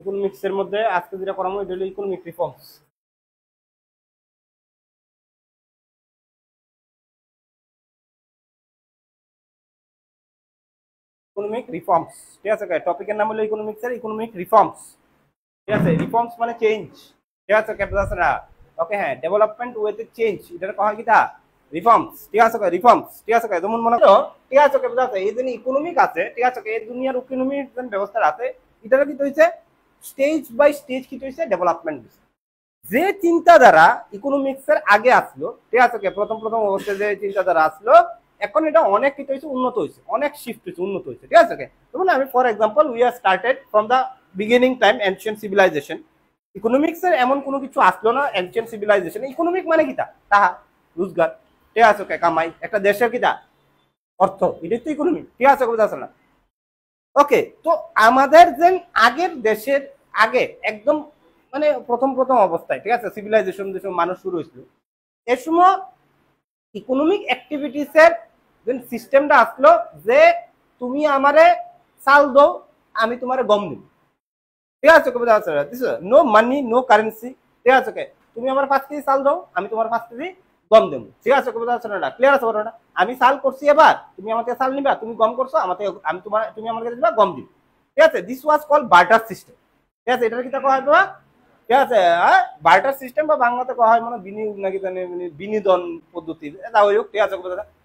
ইকোনমিক্সের মধ্যে আজকে যেটা করাবো এটা হলো ইকোনমিক রিফর্মস। ইকোনমিক রিফর্মস, ঠিক আছে, টপিকের নাম হলো ইকোনমিক্সের ইকোনমিক রিফর্মস, ঠিক আছে। রিফর্মস মানে চেঞ্জ, ঠিক আছে, ক্যাপিটাল। ওকে, হ্যাঁ, ডেভেলপমেন্ট উইথ চেঞ্জ, এটা কয় কিটা রিফর্মস, ঠিক আছে, রিফর্মস, ঠিক আছে। যেমন মনে করো, ঠিক আছে, ক্যাপিটাল এই যে ইকোনমিক আছে, ঠিক আছে, এই দুনিয়ার ইকোনমিক ব্যবস্থা আছে, এটা কি হইছে স্টেজ বাই স্টেজ কি হইছে ডেভেলপমেন্ট। যে চিন্তাধারা ইকোনমিক্সের আগে আসলো, ঠিক আছে, প্রথম প্রথম অবস্থায় যে চিন্তাধারা আসলো, এখন এটা অনেক কিছু হয়েছে, উন্নত হয়েছে, অনেক শিফট হয়েছে, উন্নত হয়েছে, ঠিক আছে। যেমন আমি for example we are started from the beginning time ancient civilization. ইকোনমিক্সের এমন কোনো কিছু আসলো না এনশিয়েন্ট সিভিলাইজেশন। ইকোনমিক মানে কিটা তাহা রোজগার, ঠিক আছে, কামাই, একটা দেশের কিটা অর্থ, এটাই তো ইকোনমিক, ঠিক আছে, বুঝতে না। ওকে, তো আমাদের যে আগের দেশের আগে একদম মানে প্রথম প্রথম অবস্থায়, ঠিক আছে, সিভিলাইজেশন যে মানুষ শুরু হয়েছিল, এর সময় ইকোনমিক অ্যাক্টিভিটিসের যে সিস্টেমটা আসলো যে তুমি আমারে চাল দাও, আমি তোমারে গম দিব, ঠিক আছে, নো মানি নো কারেন্সি, ঠিক আছে, তুমি আমার 5 কেজি চাল দাও, আমি তোমার 5 কেজি গম দেবো, ঠিক আছে, ক্লিয়ার আছে বড়টা। আমি চাল করছি, এবার তুমি আমাকে চাল নিবা, তুমি গম করছো, আমাকে আমি তোমার তুমি আমার কাছে দিবা, গম দিব, ঠিক আছে। This was call barter system, ঠিক আছে। এটার কি কয়া হয় বাবা, ঠিক আছে, বার্টার সিস্টেম বা বাংলাতে কয়া হয় মানে বিনিয়োগ নাকি জানি বিনোদন পদ্ধতি, এটা হই হোক, ঠিক আছে,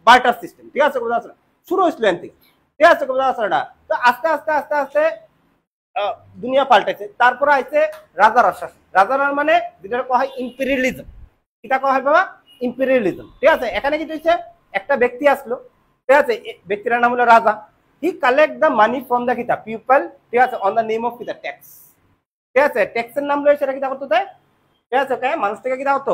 বার্টার সিস্টেম, ঠিক আছে, শুরু হয়েছিল এন থেকে, ঠিক আছে, তো আস্তে আস্তে আস্তে আস্তে দুনিয়া পাল্টাইছে। তারপরে আইছে রাজার শাসন। রাজার মানে যেটা কয়া হয় ইম্পেরিয়ালিজম, এটা কয়া হয় বাবা ইম্পেরিয়ালিজম, ঠিক আছে। এখানে কি হয়েছে, একটা ব্যক্তি আসলো, ঠিক আছে, ব্যক্তির নাম হলো Raja. He collect the money from the কিতা পিপল, ঠিক আছে, অন দ্য নেম অফ কিতা ট্যাক্স, ঠিক আছে। ট্যাক্সের নাম লয়ে সেটা কিতা করতো তাই, ঠিক আছে, মানুষ থেকে কিতা হতো,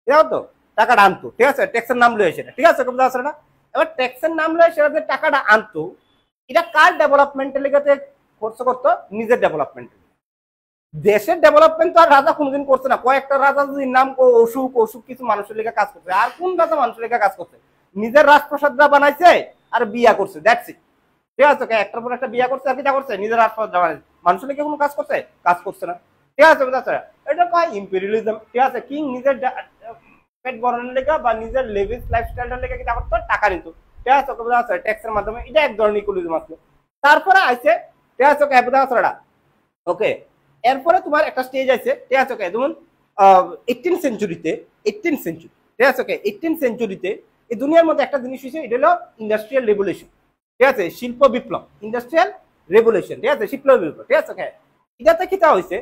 কিতা হতো টাকাটা আনতো, ঠিক আছে, ট্যাক্সের নাম লয়ে সেটা, ঠিক আছে, না। এবার ট্যাক্সের নাম লয়ে সেটা যে টাকাটা আনতো, এটা কার ডেভেলপমেন্টের লেগে খরচ করতো, নিজের ডেভেলপমেন্ট। দেশের ডেভেলপমেন্ট তো আর রাজা কোনোদিন করছে না। কয়েকটা রাজা যদি নাম অসুখ অসুখ কিছু মানুষের লেগে কাজ করছে, আর কোন রাজা মানুষের লেগে কাজ করছে, নিজের রাজপ্রসাদরা বানাইছে আর বিয়া করছে, দ্যাটস ইট, ঠিক আছে। একটার পর একটা বিয়া করছে আর কিটা করছে, নিজের রাজপ্রসাদরা বানাইছে, মানুষের লেগে কোনো কাজ করছে, কাজ করছে না, ঠিক আছে, এটা কয় ইম্পেরিয়ালিজম, ঠিক আছে। কিং নিজের পেট বরণের লেগে বা নিজের লেভিস লাইফস্টাইলের লেগে কিটা করতো, টাকা নিত, ঠিক আছে, ট্যাক্সের মাধ্যমে, এটা এক ধরনের ইকুয়ালিজম আসলো। তারপরে আইছে, ঠিক আছে, ওকে, এরপরে তোমার একটা স্টেজ আছে, ঠিক আছে, যেমন 18 সেঞ্চুরিতে, ঠিক আছে, 18 সেঞ্চুরিতে এই দুনিয়ার মধ্যে একটা জিনিস হয়েছে, এটা হলো ইন্ডাস্ট্রিয়াল রেভলিউশন, ঠিক আছে, শিল্প বিপ্লব, ইন্ডাস্ট্রিয়াল রেভলিউশন, ঠিক আছে, শিল্প বিপ্লব, ঠিক আছে। এটাতে কিটা হয়েছে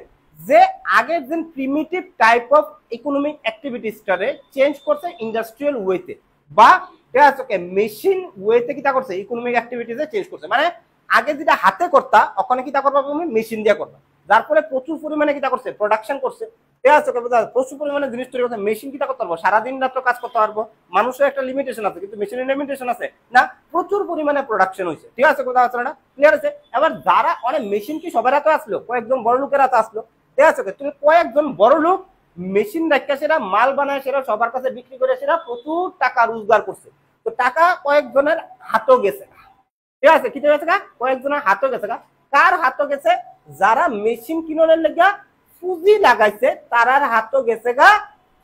যে আগের যে প্রিমিটিভ টাইপ অফ ইকোনমিক অ্যাক্টিভিটিসটারে চেঞ্জ করছে ইন্ডাস্ট্রিয়াল ওয়েতে, বা ঠিক আছে মেশিন ওয়েতে কিটা করছে ইকোনমিক অ্যাক্টিভিটিসে চেঞ্জ করছে। মানে আগে যেটা হাতে করতা ওখানে কিটা করবা তুমি মেশিন দিয়ে করবা, যার ফলে প্রচুর পরিমাণে কিটা করছে প্রোডাকশন করছে, ঠিক আছে, প্রচুর পরিমাণে জিনিস তৈরি করছে। মেশিন কিটা করতে পারবো, সারাদিন রাত্র কাজ করতে পারবো, মানুষের একটা লিমিটেশন আছে, কিন্তু মেশিনের লিমিটেশন আছে না, প্রচুর পরিমাণে প্রোডাকশন হয়েছে, ঠিক আছে, কোথাও আছে না, ক্লিয়ার আছে। এবার যারা অনেক মেশিন কি সবার হাতে আসলো, কয়েকজন বড় লোকের হাতে আসলো, ঠিক আছে, তুমি কয়েকজন বড় লোক মেশিন রাখা সেটা মাল বানায়, সেটা সবার কাছে বিক্রি করে সেটা প্রচুর টাকা রোজগার করছে। তো টাকা কয়েকজনের হাতও গেছে, ঠিক আছে, কি গেছে গা, কয়েকজনের হাতও গেছে গা। কার হাতও গেছে, যারা মেশিন কিনার লেগা পুঁজি লাগাইছে তারার হাতও গেছে গা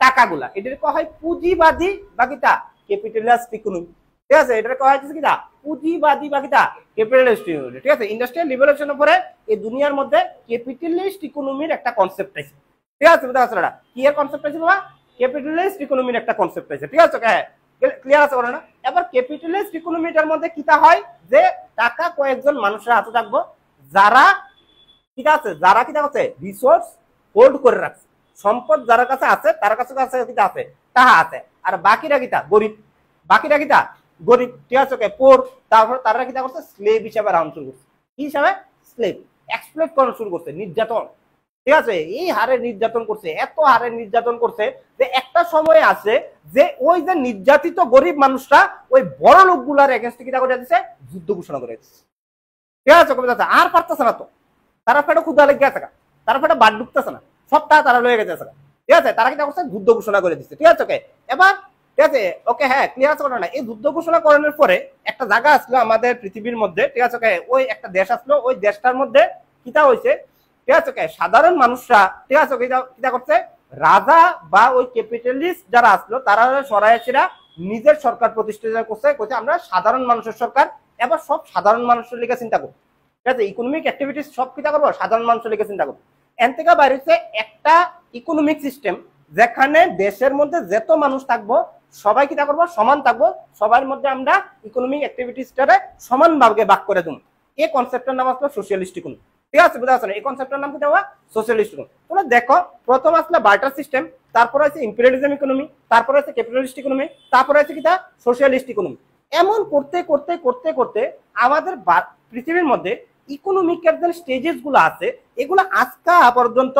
টাকাগুলা। এটার কয়া হয় পুঁজিবাদী বা কিটা ক্যাপিটালিস্ট ইকোনমি, ঠিক আছে, এটার কয়া হচ্ছে কিটা পুঁজিবাদী বা কিটা ক্যাপিটালিস্ট ইকোনমি, ঠিক আছে। ইন্ডাস্ট্রিয়াল রিভলিউশনের পরে এই দুনিয়ার মধ্যে ক্যাপিটালিস্ট ইকোনমির একটা কনসেপ্ট আছে, ঠিক আছে, কি এর কনসেপ্ট আছে বাবা, ক্যাপিটালিস্ট ইকোনমির একটা কনসেপ্ট আছে, ঠিক আছে, ক্লিয়ার আছে বলে না। এবার ক্যাপিটালিস্ট ইকোনমিটার মধ্যে কিটা হয় যে টাকা কয়েকজন মানুষের হাতে থাকবো, যারা কিটা আছে, যারা কিটা আছে রিসোর্স হোল্ড করে রাখছে, সম্পদ যার কাছে আছে তার কাছে কিটা আছে তাহা আছে, আর বাকিরা কিটা গরিব, বাকিরা কিটা গরিব, ঠিক আছে, পোর। তারপর তারা কিটা করছে স্লেভ হিসাবে রাউন্ড শুরু করছে, কি হিসাবে স্লেভ, এক্সপ্লয়েট করা শুরু করছে, নির্যাতন, ঠিক আছে, এই হারে নির্যাতন করছে, এত হারে নির্যাতন করছে যে একটা সময় আছে যে ওই যে নির্যাতিত গরিব মানুষরা ওই বড় লোকগুলার এগেইনস্টে কিটা করে দিচ্ছে, যুদ্ধ ঘোষণা করে দিচ্ছে, ঠিক আছে, আর পারতেছে না তো, তারা ফেটে ক্ষুদা লেগে আছে, তারা ফেটে বাদ ঢুকতেছে না, সবটা তারা লয়ে গেছে, ঠিক আছে, তারা কিটা করছে যুদ্ধ ঘোষণা করে দিচ্ছে, ঠিক আছে, এবার ঠিক আছে, ওকে, হ্যাঁ, ক্লিয়ার আছে না। এই যুদ্ধ ঘোষণা করানোর পরে একটা জায়গা আসলো আমাদের পৃথিবীর মধ্যে, ঠিক আছে, ওই একটা দেশ আসলো, ওই দেশটার মধ্যে কিটা হয়েছে ঠিক আছে সাধারণ মানুষরা ঠিক আছে কিটা করছে রাজা বা ওই ক্যাপিটালিস্ট যারা আসলো তারা সরাসরি নিজের সরকার প্রতিষ্ঠা করছে আমরা সাধারণ মানুষের সরকার এবার সব সাধারণ মানুষের লিগে চিন্তা করবো ঠিক আছে ইকোনমিক অ্যাক্টিভিটিস সব কিটা করবো সাধারণ মানুষের লিগে চিন্তা করবো এন থেকে বাইরে হচ্ছে একটা ইকোনমিক সিস্টেম যেখানে দেশের মধ্যে যত মানুষ থাকবো সবাই কিটা করবো সমান থাকবো সবার মধ্যে আমরা ইকোনমিক অ্যাক্টিভিটিসটারে সমানভাবে ভাগ করে দেবো এই কনসেপ্টের নাম আসলো সোশিয়ালিস্ট ইকোনমি ঠিক আছে বুঝা যাচ্ছে এই কনসেপ্টের নাম কি দেওয়া সোশিয়ালিস্ট ইকোনমি তোমরা দেখো প্রথম আসলে বার্টার সিস্টেম তারপর আছে ইম্পেরিয়ালিজম ইকোনমি তারপর আছে ক্যাপিটালিস্ট ইকোনমি তারপর আছে কিটা সোশিয়ালিস্ট ইকোনমি এমন করতে করতে করতে করতে আমাদের পৃথিবীর মধ্যে ইকোনমিকের যে স্টেজেস গুলো আছে এগুলো আজকা পর্যন্ত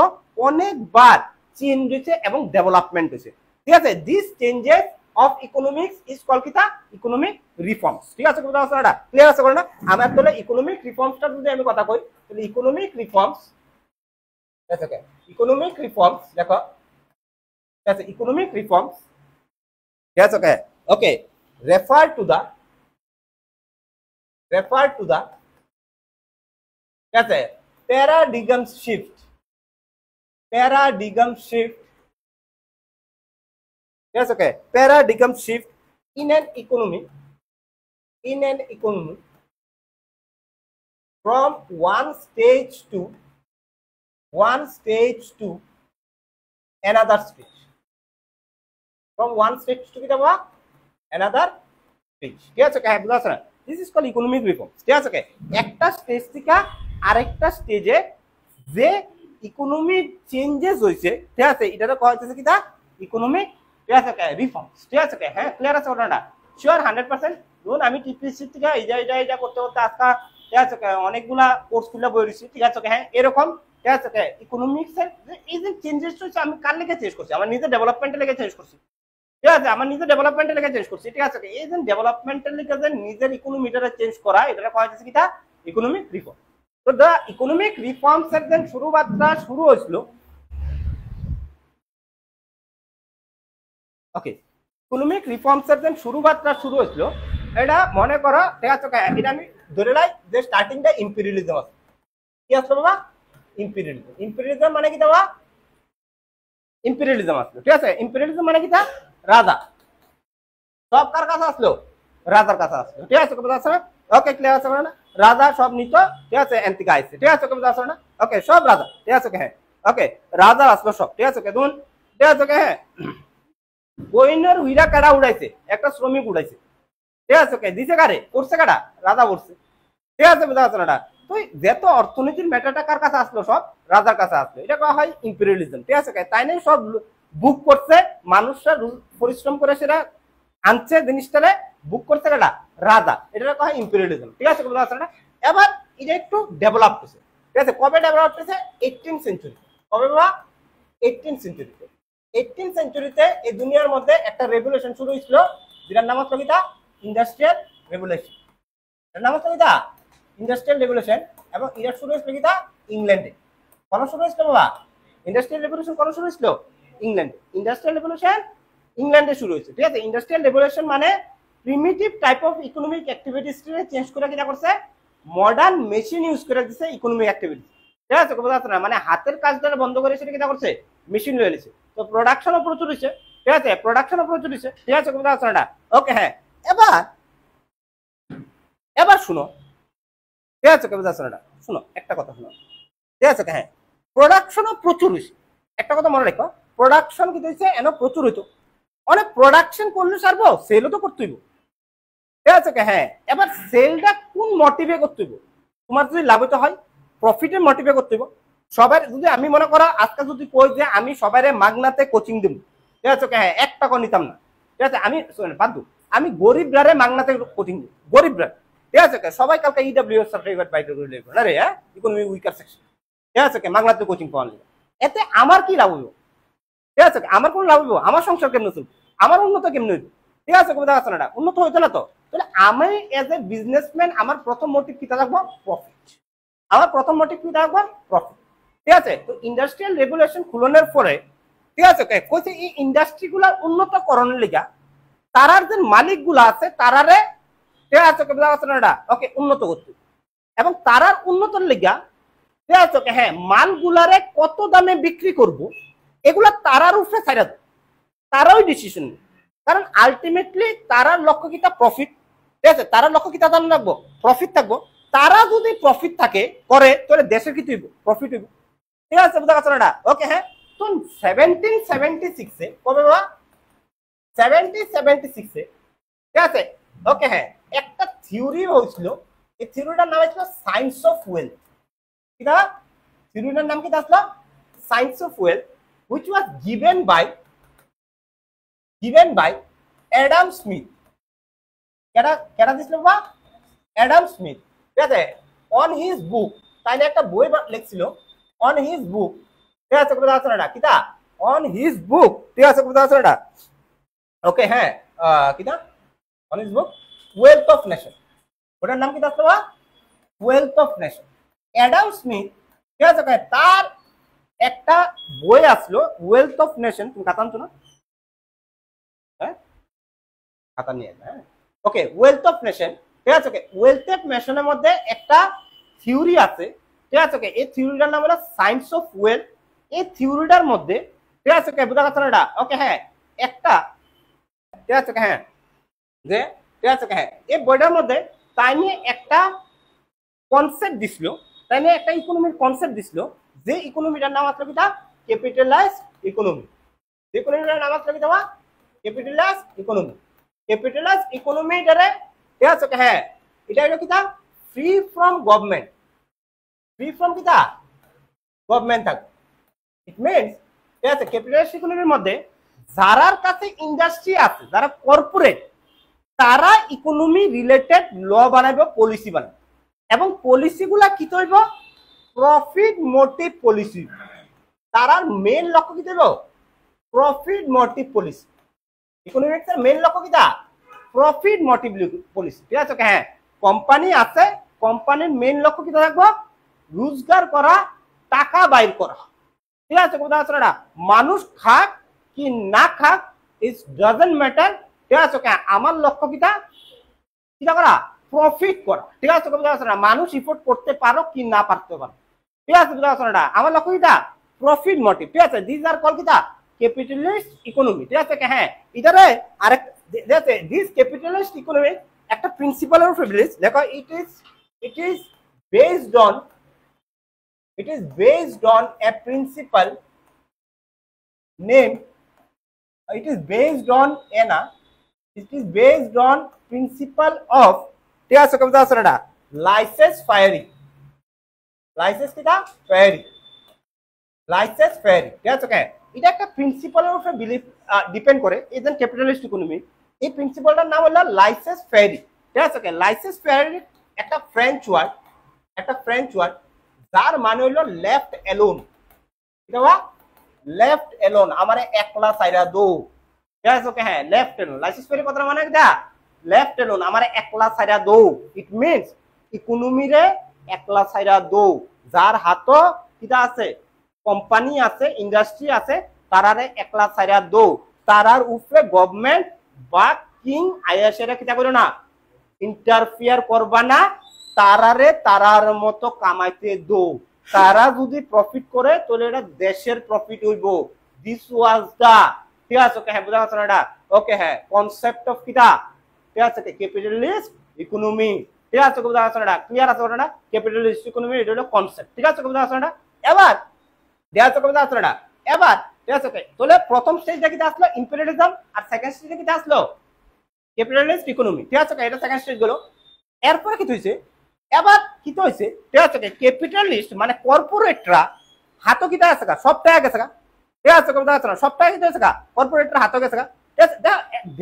অনেকবার চেঞ্জ হয়েছে এবং ডেভেলপমেন্ট হয়েছে ঠিক আছে this changes of economics is called কিটা ইকোনমিক রিফর্মস ঠিক আছে কথা আছে না ক্লিয়ার আছে না আমার তাহলে ইকোনমিক রিফর্মসটা যদি আমি কথা কই তাহলে ইকোনমিক রিফর্মস ঠিক আছে ইকোনমিক রিফর্মস দেখো ঠিক আছে ইকোনমিক রিফর্মস ঠিক আছে ওকে refer to the ঠিক আছে paradigm shift yes okay paradigm shift in an economy from one stage to another stage from one stage to another stage ঠিক আছে হ্যাঁ বুঝা আছে না this is called economic reform ঠিক আছে একটা স্টেজ থেকে আরেকটা স্টেজে যে ইকোনমিক চেঞ্জেস হইছে ঠিক আছে এটা কয় হইছে কিটা ইকোনমিক ঠিক আছে রিফর্মস ঠিক আছে হ্যাঁ ক্লিয়ার আছে ওটা শিওর 100% ধরুন আমি টিপিসি থেকে এইটা করতে করতে আজকে ঠিক আছে অনেকগুলা কোর্স খুলে বই রয়েছি ঠিক আছে হ্যাঁ এরকম ঠিক আছে ইকোনমিক্স এর এই যে চেঞ্জেস হচ্ছে আমি কার লেগে চেঞ্জ করছি আমার নিজের ডেভেলপমেন্টের লেগে চেঞ্জ করছি ঠিক আছে আমার নিজের ডেভেলপমেন্টের লেগে চেঞ্জ করছি ঠিক আছে এই যে ডেভেলপমেন্টের লেগে যে নিজের ইকোনমিটারে চেঞ্জ করা এটা কয় হচ্ছে কিটা ইকোনমিক রিফর্ম তো দ্য ইকোনমিক রিফর্মস এর দেন শুরু হয়েছিল ওকে ইকোনমিক রিফর্মস এর দেন শুরু হয়েছিল এটা মনে করো ঠিক আছে এটা আমি ধরে লাই যে স্টার্টিং দা ইম্পেরিয়ালিজম আছে কি আসলো বাবা ইম্পেরিয়ালিজম মানে কি দেওয়া ইম্পেরিয়ালিজম আসলো ঠিক আছে ইম্পেরিয়ালিজম মানে কি তা রাজা সব কার কাছে আসলো রাজার কাছে আসলো ঠিক আছে কথা আছে না ওকে ক্লিয়ার আছে না রাজা সব নিত ঠিক আছে এন্তিকা আইছে ঠিক আছে কথা আছে না ওকে সব রাজা ঠিক আছে হ্যাঁ ওকে রাজা আসলো সব ঠিক আছে দুন ঠিক আছে হ্যাঁ কোইনের হুইরা কাটা উড়াইছে একটা শ্রমিক উড়াইছে ঠিক আছে দিছে কারে করছে কাটা রাজা করছে ঠিক আছে বুঝা আছে না তো যেত অর্থনীতির ম্যাটারটা কার কাছে আসলো সব রাজার কাছে আসলো এটা করা হয় ইম্পেরিয়ালিজম ঠিক আছে তাই না সব বুক করছে মানুষরা পরিশ্রম করে সেটা আনছে জিনিসটারে বুক করছে কাটা রাজা এটা করা হয় ইম্পেরিয়ালিজম ঠিক আছে বুঝা আছে না এবার এটা একটু ডেভেলপ হয়েছে ঠিক আছে কবে ডেভেলপ হয়েছে 18th সেঞ্চুরি কবে বাবা 18th সেঞ্চুরিতে 18th সেঞ্চুরিতে এই দুনিয়ার মধ্যে একটা রেভলিউশন শুরু হয়েছিল যেটার নাম হচ্ছে কিটা ইন্ডাস্ট্রিয়াল রেভলিউশন এর নাম হচ্ছে কিটা ইন্ডাস্ট্রিয়াল রেভলিউশন এবং এটা শুরু হয়েছিল কিটা ইংল্যান্ডে কোন শুরু হয়েছিল বাবা ইন্ডাস্ট্রিয়াল রেভলিউশন কোন শুরু হয়েছিল ইংল্যান্ডে ইন্ডাস্ট্রিয়াল রেভলিউশন ইংল্যান্ডে শুরু হয়েছে ঠিক আছে ইন্ডাস্ট্রিয়াল রেভলিউশন মানে প্রিমিটিভ টাইপ অফ ইকোনমিক অ্যাক্টিভিটিসকে চেঞ্জ করে কিটা করছে মডার্ন মেশিন ইউজ করে দিছে ইকোনমিক অ্যাক্টিভিটি ঠিক আছে কথা আছে না মানে হাতের কাজটা বন্ধ করে সেটা কিটা করছে মেশিন লয়ে নিছে তো প্রোডাকশনও প্রচুর হয়েছে ঠিক আছে ঠিক আছে কথা আছে না ওকে হ্যাঁ এবার শুনো ঠিক আছে কথা আছে না শুনো একটা কথা শুনো ঠিক আছে হ্যাঁ প্রোডাকশনও প্রচুর হয়েছে একটা কথা মনে রাখো প্রোডাকশন কি হয়েছে এন প্রচুর হইতো অনেক প্রোডাকশন করলে সারবো সেলও তো করতে হইব ঠিক আছে হ্যাঁ এবার সেলটা কোন মোটিভে করতে হইব তোমার যদি লাভ হইতে হয় প্রফিটের মোটিভে করতে হইব সবার যদি আমি মনে করো আজকে যদি কই যে আমি সবারে মাগনাতে কোচিং দেব ঠিক আছে হ্যাঁ 1 টাকা নিতাম না ঠিক আছে আমি বাদু আমি গরিবরারে মাগনাতে কোচিং দেব গরিবরা ঠিক আছে সবাই কালকে ইডব্লিউএস সার্টিফিকেট বাইরে করে লইব না রে হ্যাঁ ইকোনমি উইকার সেকশন ঠিক আছে মাগনাতে কোচিং পাওয়া লাগবে এতে আমার কি লাভ হইব ঠিক আছে আমার কোন লাভ হইব আমার সংসার কেমনে চলবে আমার উন্নত কেমনে হইব ঠিক আছে কথা আছে না উন্নত হইতো না তো তাহলে আমি এজ এ বিজনেসম্যান আমার প্রথম মোটিভ কি থাকবো প্রফিট আমার প্রথম মোটিভ কি থাকবো প্রফিট ঠিক আছে তো ইন্ডাস্ট্রিয়াল রেগুলেশন খুলনের পরে ঠিক আছে কইছে এই ইন্ডাস্ট্রিগুলার উন্নতকরণের লিগা তারার যে মালিকগুলো আছে তারারে ঠিক আছে ওকে উন্নত করতে এবং তারার উন্নতর লিগা ঠিক আছে ওকে হ্যাঁ মালগুলারে কত দামে বিক্রি করব এগুলা তারার উপরে ছাইরা দাও তারাই ডিসিশন নেয় কারণ আলটিমেটলি তারার লক্ষ্য কিটা প্রফিট ঠিক আছে তারার লক্ষ্য কিটা জানা রাখবো প্রফিট থাকবো তারা যদি প্রফিট থাকে করে তাহলে দেশের কি হইব প্রফিট হইব ঠিক আছে বুঝা গেছে না ওকে হ্যাঁ তো 1776 এ কবে বাবা 1776 এ ঠিক আছে ওকে হ্যাঁ একটা থিওরি হয়েছিল এই থিওরিটার নাম ছিল সায়েন্স অফ ওয়েলথ কিটা থিওরিটার নাম কি আসলো science of wealth which was given by Adam Smith কেডা দিছিল বাবা Adam Smith ঠিক আছে on his book তাই একটা বই লিখছিল on his book ঠিক আছে কথা আছে না কিটা on his book ঠিক আছে কথা আছে না ওকে হ্যাঁ কিটা on his book wealth of nation ওটার নাম কি আসলো বাবা wealth of nation Adam Smith ঠিক আছে তার একটা বই আসলো ওয়েলথ অফ নেশন তুমি খাতা আনছো না হ্যাঁ খাতা নিয়ে হ্যাঁ ওকে ওয়েলথ অফ নেশন ঠিক আছে ওকে ওয়েলথ অফ নেশনের মধ্যে একটা থিওরি আছে ঠিক আছে ওকে এই থিওরিটার নাম হলো সায়েন্স অফ ওয়েলথ এই থিওরিটার মধ্যে ঠিক আছে ওকে বুঝা গেছে না ওকে হ্যাঁ একটা ঠিক আছে ওকে হ্যাঁ যে ঠিক আছে ওকে হ্যাঁ এই বইটার মধ্যে তাই নিয়ে একটা কনসেপ্ট দিছিল তাই নিয়ে একটা ইকোনমির কনসেপ্ট দিছিল যে ইকোনমিটার নাম আসলে কিটা ক্যাপিটালাইজ ইকোনমি যে ইকোনমিটার নাম আসলে কিটা ক্যাপিটালাইজ ইকোনমি এটারে ঠিক আছে হ্যাঁ এটা হলো কিটা ফ্রি ফ্রম গভর্নমেন্ট কিটা গভর্নমেন্ট থাকে ইট মিন্স ঠিক আছে ক্যাপিটালাইজ ইকোনমির মধ্যে যারার কাছে ইন্ডাস্ট্রি আছে যারা কর্পোরেট তারা ইকোনমি রিলেটেড ল বানাইব পলিসি বানাবে এবং পলিসিগুলা কি তৈব প্রফিট মোটিভ পলিসি তারার মেইন লক্ষ্য কি দেব প্রফিট মোটিভ পলিসি ইকোনমিক্সের মেইন লক্ষ্য কিটা প্রফিট মোটিভ পলিসি ঠিক আছে হ্যাঁ কোম্পানি আছে কোম্পানির মেইন লক্ষ্য কি থাকবো রোজগার করা টাকা বাইর করা ঠিক আছে কথা আছে না মানুষ খাক কি না খাক ইট ডাজন্ট ম্যাটার ঠিক আছে আমার লক্ষ্য কিটা করা প্রফিট করা ঠিক আছে কথা আছে না মানুষ ইফোর্ট করতে পারো কি না পারতে পারো ঠিক আছে কথা আছে না আমার লক্ষ্য কিটা প্রফিট মোটিভ ঠিক আছে দিস আর কল কিটা ক্যাপিটালিস্ট ইকোনমি ঠিক আছে হ্যাঁ এটারে আরেক দেখতে দিস ক্যাপিটালিস্ট ইকোনমি একটা প্রিন্সিপালের উপর বেস দেখো it is based on a principle name it is based on principle of ঠিক আছে কথা আছে না লাইসেন্স ফায়ারিং লাইসেন্স কিটা ফায়ারিং ঠিক আছে এটা একটা প্রিন্সিপালের উপর বিলিভ ডিপেন্ড করে এই যে ক্যাপিটালিস্ট ইকোনমি এই প্রিন্সিপালটার নাম হলো লাইসেন্স ফেয়ারি ঠিক আছে লাইসেন্স ফেয়ারি একটা ফ্রেঞ্চ ওয়ার্ড যার মানে হলো লেফট অ্যালোন এটা লেফট অ্যালোন আমারে একলা ছাইরা দো ঠিক আছে হ্যাঁ লেফট অ্যালোন লাইসেন্স ফেয়ারি কথা মানে কি লেফট অ্যালোন আমারে একলা ছাইরা দো ইট মিন্স ইকোনমিরে একলা ছাইরা দো যার হাত কিটা আছে কোম্পানি আছে ইন্ডাস্ট্রি আছে তারারে একলা ছাইরা দো তারার উপরে গভর্নমেন্ট বা কিং আইএসএরা কিটা করো না ইন্টারফিয়ার করবা না তারারে তারার মতো কামাইতে দো তারা যদি প্রফিট করে তাহলে এটা দেশের প্রফিট হইব দিস ওয়াজ দা ঠিক আছে হ্যাঁ বুঝা গেছে না ওকে হ্যাঁ কনসেপ্ট অফ কিটা ঠিক আছে ক্যাপিটালিস্ট ইকোনমি ঠিক আছে বুঝা গেছে না ক্লিয়ার আছে না ক্যাপিটালিস্ট ইকোনমি এটা হলো কনসেপ্ট ঠিক আছে বুঝা গেছে না এবার এবার ঠিক আছে তাহলে প্রথম স্টেজটা কিটা আসলো ইম্পেরিয়ালিজম আর সেকেন্ড স্টেজটা কিটা আসলো ক্যাপিটালিস্ট ইকোনমি ঠিক আছে এটা সেকেন্ড স্টেজ গেল এরপরে কি হইছে এবার কি হইছে ঠিক আছে ক্যাপিটালিস্ট মানে কর্পোরেটরা হাতও কিটা আছে সব টাকা গেছে ঠিক আছে সব টাকা কিটা আছে কর্পোরেটরা হাতও গেছে ঠিক আছে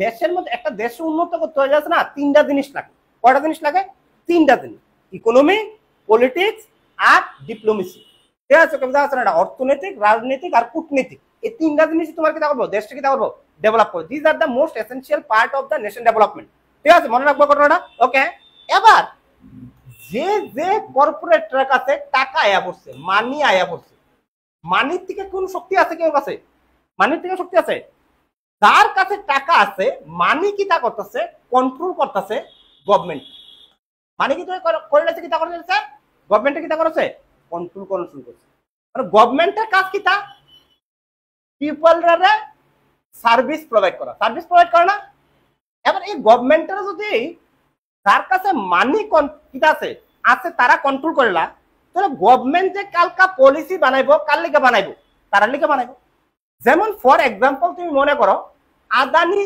দেশের মধ্যে একটা দেশ উন্নত করতে হয়ে যাচ্ছে না তিনটা জিনিস লাগে কয়টা জিনিস লাগে তিনটা জিনিস ইকোনমি পলিটিক্স আর ডিপ্লোমেসি ঠিক আছে অর্থনৈতিক রাজনৈতিক আর কূটনৈতিক এই তিনটা জিনিস তোমার কি করবো দেশটা কি করবো ডেভেলপ করবো this are the most essential part of the nation development ঠিক আছে মনে রাখবো ঘটনাটা ওকে এবার যে কর্পোরেটর কাছে টাকা আয়া পড়ছে মানি আয়া পড়ছে মানির থেকে কোন শক্তি আছে কেউ কাছে মানির থেকে শক্তি আছে যার কাছে টাকা আছে মানি কি তা করতেছে কন্ট্রোল করতেছে গভর্নমেন্ট মানি কি করতেছে কি তা করতেছে গভর্নমেন্টে কি তা করছে কন্ট্রোল করা শুরু করছে। মানে গভর্নমেন্টের কাজ কি তা পিপলরা সার্ভিস প্রোভাইড করা না। এবার এই গভর্নমেন্টের যদি যার কাছে মানি কিতা আছে আছে তারা কন্ট্রোল করেলা, তাহলে গভর্নমেন্ট যে কালকা পলিসি বানাইবো কার লিগে বানাইবো, তার লিগে বানাইবো। যেমন ফর এক্সাম্পল তুমি মনে করো আদানি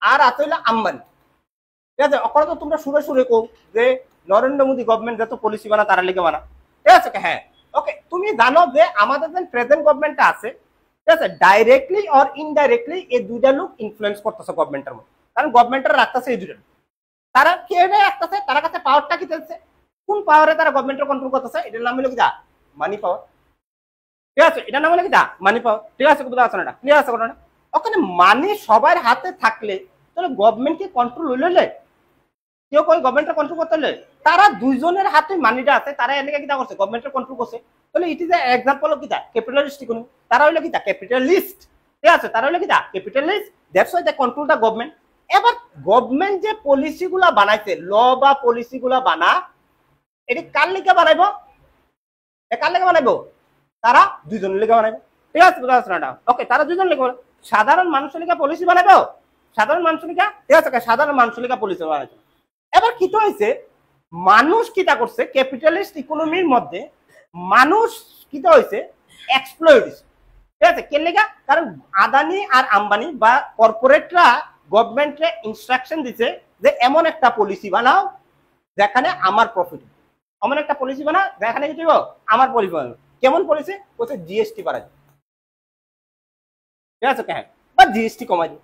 আর আছে হইলো আম্বানি, ঠিক আছে? ওখানে তো তোমরা সুরে কো যে নরেন্দ্র মোদী গভর্নমেন্ট যত পলিসি বানা তার লিগে বানা, ঠিক আছে? হ্যাঁ, ওকে। তুমি জানো যে আমাদের যে প্রেজেন্ট গভর্নমেন্টটা আছে, ঠিক আছে, ডাইরেক্টলি অর ইনডাইরেক্টলি এই দুইটা লোক ইনফ্লুয়েন্স করতেছে গভর্নমেন্টের মধ্যে, কারণ গভর্নমেন্টের রাখতেছে এই দুইটা। তারা কে রাখতেছে, তার কাছে পাওয়ারটা কি চলছে, কোন পাওয়ারে তারা গভর্নমেন্টের কন্ট্রোল করতেছে, এটার নাম হলো কি দা মানি পাওয়ার, ঠিক আছে? এটার নাম হলো কি দা মানি পাওয়ার, ঠিক আছে? বুঝতে পারছো না? ক্লিয়ার আছে ঘটনা? ওখানে মানি সবার হাতে থাকলে তাহলে গভর্নমেন্ট কি কন্ট্রোল হইলে কেউ কই গভর্নমেন্টের কন্ট্রোল করতে হলে তারা দুইজনের হাতে মানিটা আছে, তারা এনেকে কিটা করছে গভর্নমেন্টের কন্ট্রোল করছে। তাহলে it is a example of কিটা ক্যাপিটালিস্ট ইকোনমি। তারা হইলো কিটা ক্যাপিটালিস্ট, ঠিক আছে? তারা হইলো কিটা capitalist, that's why they control the government. এবার গভর্নমেন্ট যে পলিসিগুলা বানাইছে, ল বা পলিসিগুলা বানা, এটি কার লিগে বানাইবো, কার লিগে বানাইবো? তারা দুইজনের লিগে বানাইবো, ঠিক আছে? বুঝা যাচ্ছে না? ওকে, তারা দুইজন লিগে। সাধারণ মানুষের লিগে পলিসি বানাইবো, সাধারণ মানুষের লিগে, ঠিক আছে? সাধারণ মানুষের লিগে পলিসি বানাইছে। এবার কি তো হয়েছে, মানুষ কিটা করছে ক্যাপিটালিস্ট ইকোনমির মধ্যে, মানুষ কিটা হয়েছে এক্সপ্লয়েট হয়েছে, ঠিক আছে? কে লিগা? কারণ আদানি আর আম্বানি বা কর্পোরেটরা গভর্নমেন্টে ইনস্ট্রাকশন দিছে যে এমন একটা পলিসি বানাও যেখানে আমার প্রফিট, এমন একটা পলিসি বানা যেখানে কি দিব আমার পরিবার। কেমন পলিসি? বলছে জিএসটি বাড়াই, ঠিক আছে? হ্যাঁ, বা জিএসটি কমাই দিও,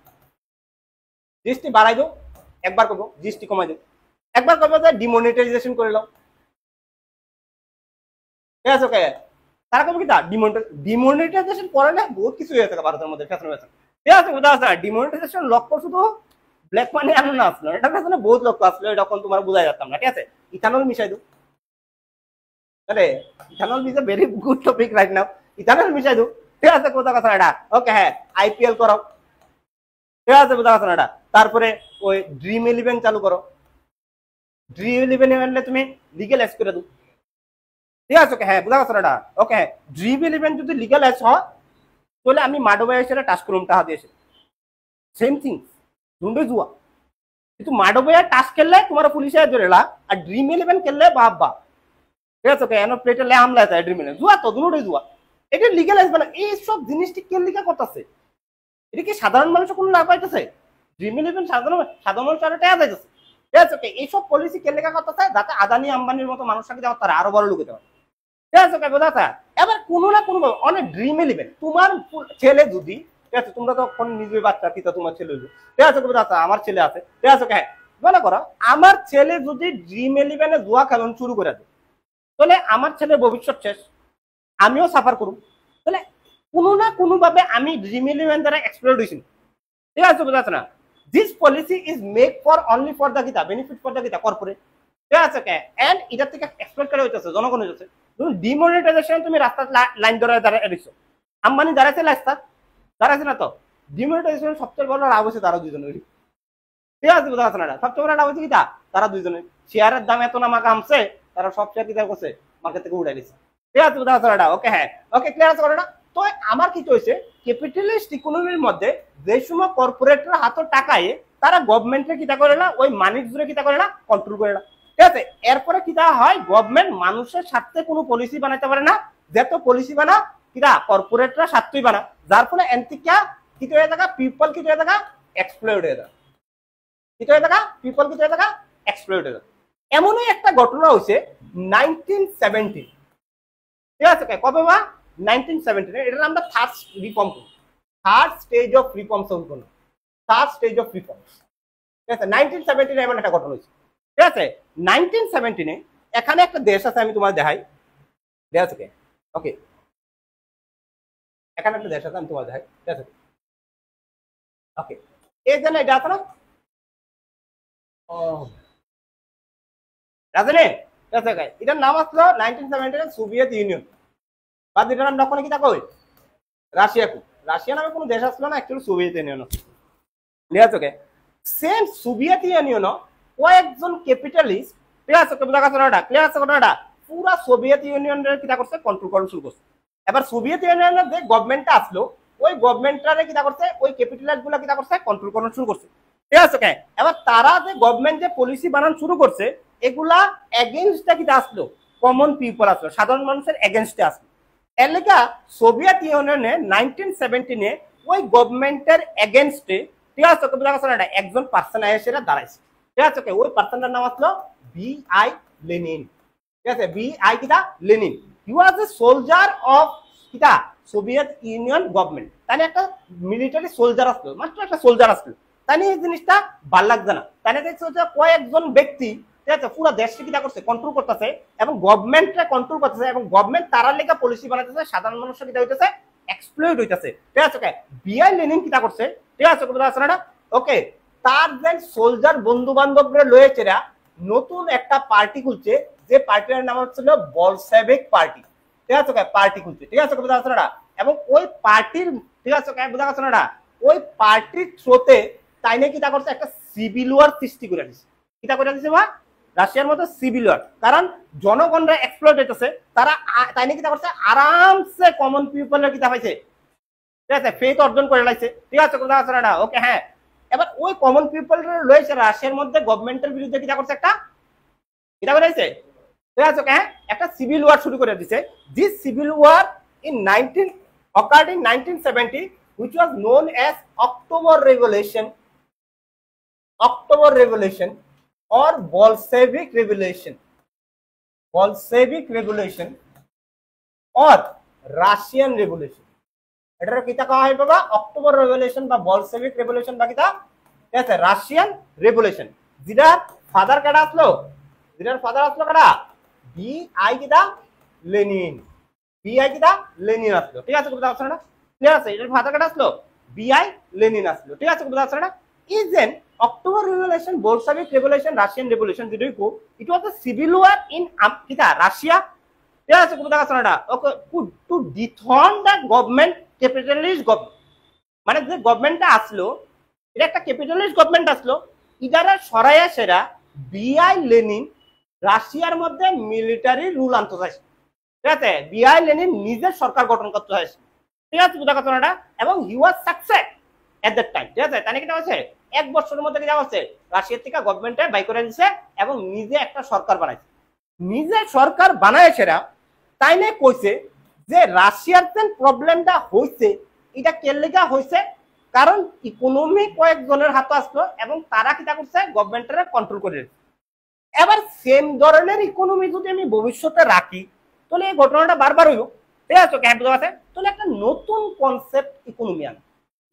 জিএসটি বাড়াই দিও, একবার করবো জিএসটি কমাই দিও, একবার করবো যে ডিমনিটাইজেশন করে নাও, ঠিক আছে? ওকে, তারা করবো কি তা ডিমনিটাইজেশন করে না, বহুত কিছু হয়ে থাকে ভারতের মধ্যে, ঠিক আছে? বোঝা যাচ্ছে না? ডিমনিটাইজেশন লক্ষ্য শুধু ব্ল্যাক মানি এমন না আসলো, এটা কাছে বহুত লক্ষ্য আসলো, তখন তোমার বোঝা যাতাম না, ঠিক আছে? ইথানল মিশাই দো, আরে ethanol is a very good topic right now, ethanol মিশাই দো, ঠিক আছে? কোথা কথা এটা, ওকে। হ্যাঁ, আইপিএল করো, ঠিক আছে? বোঝা যাচ্ছে না? এটা তারপরে ওই ড্রিম 11 চালু করো, ড্রিম 11 আনলে তুমি লিগ্যালাইজ করে দাও, ঠিক আছে? ওকে, হ্যাঁ, বোঝা যাচ্ছে না? এটা ওকে। হ্যাঁ, ড্রিম 11 যদি লিগ্যালাইজ হয় তাহলে আমি মাডোবাই এসে টাচ করুম টাকা দিয়েছে, সেম থিং দুটোই জুয়া। কিন্তু মাডোবাই টাচ করলে তোমার পুলিশে ধরেলা, আর ড্রিম 11 খেললে বাবা, ঠিক আছে? ওকে, এনো প্লেটে লে হামলা আছে ড্রিম 11 জুয়া, তো দুটোই জুয়া। এটা লিগ্যালাইজ মানে এইসব জিনিসটি কে লিগা করতেছে? এটা কি সাধারণ মানুষের কোনো লাভ পাইতেছে? ড্রিম 11 সাধারণ মানুষ আরো টাকা যাইতেছে, ঠিক আছে? ওকে, এইসব পলিসি কে লিগা করতেছে যাতে আদানি আম্বানির মতো মানুষকে দেওয়া তারা আরো বড় লোক হতে পারে, ঠিক আছে? ওকে, বোঝা যায়? এবার কোনো না কোনো অনেক ড্রিম 11 তোমার ছেলে যদি, ঠিক আছে, তোমরা তো নিজের বাচ্চা কি তোমার ছেলে, ঠিক আছে? বোঝা যায়? আমার ছেলে আছে, ঠিক আছে? ওকে, মনে করো আমার ছেলে যদি ড্রিম 11 জুয়া খেলন শুরু করে দেয়, তাহলে আমার ছেলের ভবিষ্যৎ শেষ, আমিও সাফার করব। তাহলে কোনো না কোনো ভাবে আমি ড্রিম 11 দ্বারা এক্সপ্লোর হয়েছি, ঠিক আছে? বোঝা যাচ্ছে না? This policy is make for only for the কিতা বেনিফিট ফর দা কিতা কর্পোরেট, ঠিক আছে? এন্ড এটা থেকে এক্সপ্লোর করা হইতেছে জনগণ হইতেছে। তুমি ডিমনিটাইজেশন তুমি রাস্তার লাইন ধরে দাঁড়াইছো, আম্বানি দাঁড়াইছে রাস্তা দাঁড়াইছে না, তো ডিমনিটাইজেশন সবচেয়ে বড় লাভ হচ্ছে তারা দুজনের, ঠিক আছে? বোঝা যাচ্ছে না? সবচেয়ে বড় লাভ হচ্ছে কিতা তারা দুজনের, শেয়ারের দাম এত নামা কামছে, তারা সব শেয়ার কিতা করছে মার্কেট থেকে উঠাই দিচ্ছে, ঠিক আছে? বোঝা যাচ্ছে না? ওকে, হ্যাঁ, ওকে, ক্লিয়ার আছে কথাটা? তো আমার কি হয়েছে ক্যাপিটালিস্ট ইকোনমির মধ্যে যে সময় কর্পোরেটরা হাতে টাকায় তারা গভর্নমেন্টের কিতা করে না, ওই মানিক জুড়ে কিতা করে না, কন্ট্রোল করে না, ঠিক আছে? এরপরে কিতা হয়, গভর্নমেন্ট মানুষের স্বার্থে কোনো পলিসি বানাইতে পারে না, যত পলিসি বানা কিতা কর্পোরেটরা স্বার্থই বানা, যার ফলে এন্টিকা কি হয়ে থাকা পিপল কি হয়ে থাকা এক্সপ্লয়েট হয়ে যায়, কি হয়ে থাকা পিপল কি হয়ে থাকা এক্সপ্লয়েট হয়ে যায়। এমনই একটা ঘটনা হয়েছে 1970, ঠিক আছে? কবে বা 1970, এটার আমরা থার্ড রিফর্ম করি, থার্ড স্টেজ অফ রিফর্মস সম্পূর্ণ, থার্ড স্টেজ অফ রিফর্মস, ঠিক আছে? 1970 এমন একটা ঘটনা হয়েছে, ঠিক আছে? 1917 এখানে একটা দেশ আছে, আমি তোমার দেখাই, ঠিক আছে? ওকে, এখানে একটা দেশ আছে, আমি তোমার দেখাই, ঠিক আছে? ওকে, এই জন্য এটা আছে না রাজনে, ঠিক আছে? এটার নাম আসলো 1917 সোভিয়েত ইউনিয়ন, বা এটার নাম তখন কি তা কই রাশিয়া, রাশিয়া নামে কোনো দেশ আসলো না, অ্যাকচুয়ালি সোভিয়েত ইউনিয়ন, ঠিক আছে? সেম সোভিয়েত ইউনিয়ন কয়েকজন ক্যাপিটালিস্ট, ঠিক আছে? বোঝা গেছে না? ক্লিয়ার আছে কথাটা? পুরা সোভিয়েত ইউনিয়নের কিটা করছে কন্ট্রোল করা শুরু করছে। এবার সোভিয়েত ইউনিয়নের যে গভর্নমেন্টটা আসলো ওই গভর্নমেন্টটারে কিটা করছে ওই ক্যাপিটালাইজ গুলা কিটা করছে কন্ট্রোল করা শুরু করছে। ঠিক আছে ওকে। এবার তারা যে গভর্নমেন্ট যে পলিসি বানানো শুরু করছে এগুলা এগেইনস্টটা কিটা আসলো কমন পিপল আসলো, সাধারণ মানুষের এগেইনস্টে আসলো। এর লেগা সোভিয়েত ইউনিয়নে 1917 ওই গভর্নমেন্টের এগেইনস্টে ঠিক আছে একজন পার্সন এসে দাঁড়াইছে। ঠিক আছে ওই পার্সনটার নাম আসলো বি.আই. লেনিন। ঠিক আছে বি.আই. কিটা Lenin. He was a soldier of কিটা সোভিয়েত ইউনিয়ন গভর্নমেন্ট। তাই একটা মিলিটারি সোলজার আসলো, মাত্র একটা সোলজার আসলো। তাই এই জিনিসটা ভাল লাগছে না। তাই দেখছে কয়েকজন ব্যক্তি ঠিক আছে পুরো দেশকে কিটা করছে কন্ট্রোল করতেছে এবং গভর্নমেন্টকে কন্ট্রোল করতেছে এবং গভর্নমেন্ট তারা লেখা পলিসি বানাইতেছে, সাধারণ মানুষের কিটা হইতেছে এক্সপ্লয়েট হইতেছে। ঠিক আছে বি.আই. লেনিন কিটা করছে ঠিক আছে ওকে তার যে সোলজার বন্ধু বান্ধবরা লয়েছেরা নতুন একটা পার্টি খুলছে, যে পার্টির নাম হচ্ছিল বলশেভিক পার্টি। ঠিক আছে পার্টি খুলছে। ঠিক আছে এবং ওই পার্টির ঠিক আছে ওই পার্টির থ্রোতে তাই নাকি কিটা করছে একটা সিভিল ওয়ার সৃষ্টি করে দিচ্ছে। কিটা করে দিচ্ছে বা রাশিয়ার মতো সিভিল ওয়ার, কারণ জনগণরা এক্সপ্লয়েট হইতেছে, তারা তাই নাকি কিটা করছে আরামসে কমন পিপলের কিটা পাইছে ঠিক আছে ফেথ অর্জন করে লাইছে। ঠিক আছে ওকে হ্যাঁ। এবার ওই কমন পিপল রয়েছে রাশিয়ার মধ্যে গভর্নমেন্টের বিরুদ্ধে কিটা করছে একটা কিটা করে দিয়েছে ঠিক আছে হ্যাঁ একটা সিভিল ওয়ার শুরু করে দিয়েছে। This civil war in 19 occurred in 1970 which was known as October Revolution or Bolshevik Revolution or Russian Revolution। এটার কিটা কওয়া হয় বাবা অক্টোবর রেভলিউশন বা বলশেভিক রেভলিউশন বা কিটা ঠিক আছে রাশিয়ান রেভলিউশন। যেটার ফাদার কাটা আসলো কাটা বি.আই. কিটা লেনিন। আসলো। ঠিক আছে ক্লিয়ার আছে এটার ফাদার কাটা আসলো বি.আই. লেনিন আসলো। ঠিক আছে is an October Revolution, Bolshevik Revolution, Russian Revolution it was a civil war in kita Russia ঠিক আছে to dethrone the government capitalist government. মানে যে গভর্নমেন্টটা আসলো এটা একটা ক্যাপিটালিস্ট গভর্নমেন্ট আসলো, ইদারা সরাইয়া সেরা বি.আই. লেনিন রাশিয়ার মধ্যে মিলিটারি রুল আনতে চাইছে। ঠিক আছে বি.আই. লেনিন নিজের সরকার গঠন করতে চাইছে। ঠিক আছে এবং হি ওয়াজ সাকসেস এট দ্যাট টাইম। ঠিক আছে তাই কিটা হচ্ছে এক বছরের মধ্যে কিটা হচ্ছে রাশিয়ার থেকে গভর্নমেন্টে বাই করে দিচ্ছে এবং নিজে একটা সরকার বানাইছে। নিজে সরকার বানায় সেরা তাই না কইছে যে রাশিয়ার যে প্রবলেমটা হইছে এটা কেলেগা হইছে কারণ ইকোনমি কয়েকজনের হাতে আসলো এবং তারা কিটা করছে গভর্নমেন্টের কন্ট্রোল করে দিচ্ছে। এবার সেম ধরনের ইকোনমি যদি আমি ভবিষ্যতে রাখি তাহলে এই ঘটনাটা বারবার হইব। ঠিক আছে তাহলে একটা নতুন কনসেপ্ট ইকোনমি আন,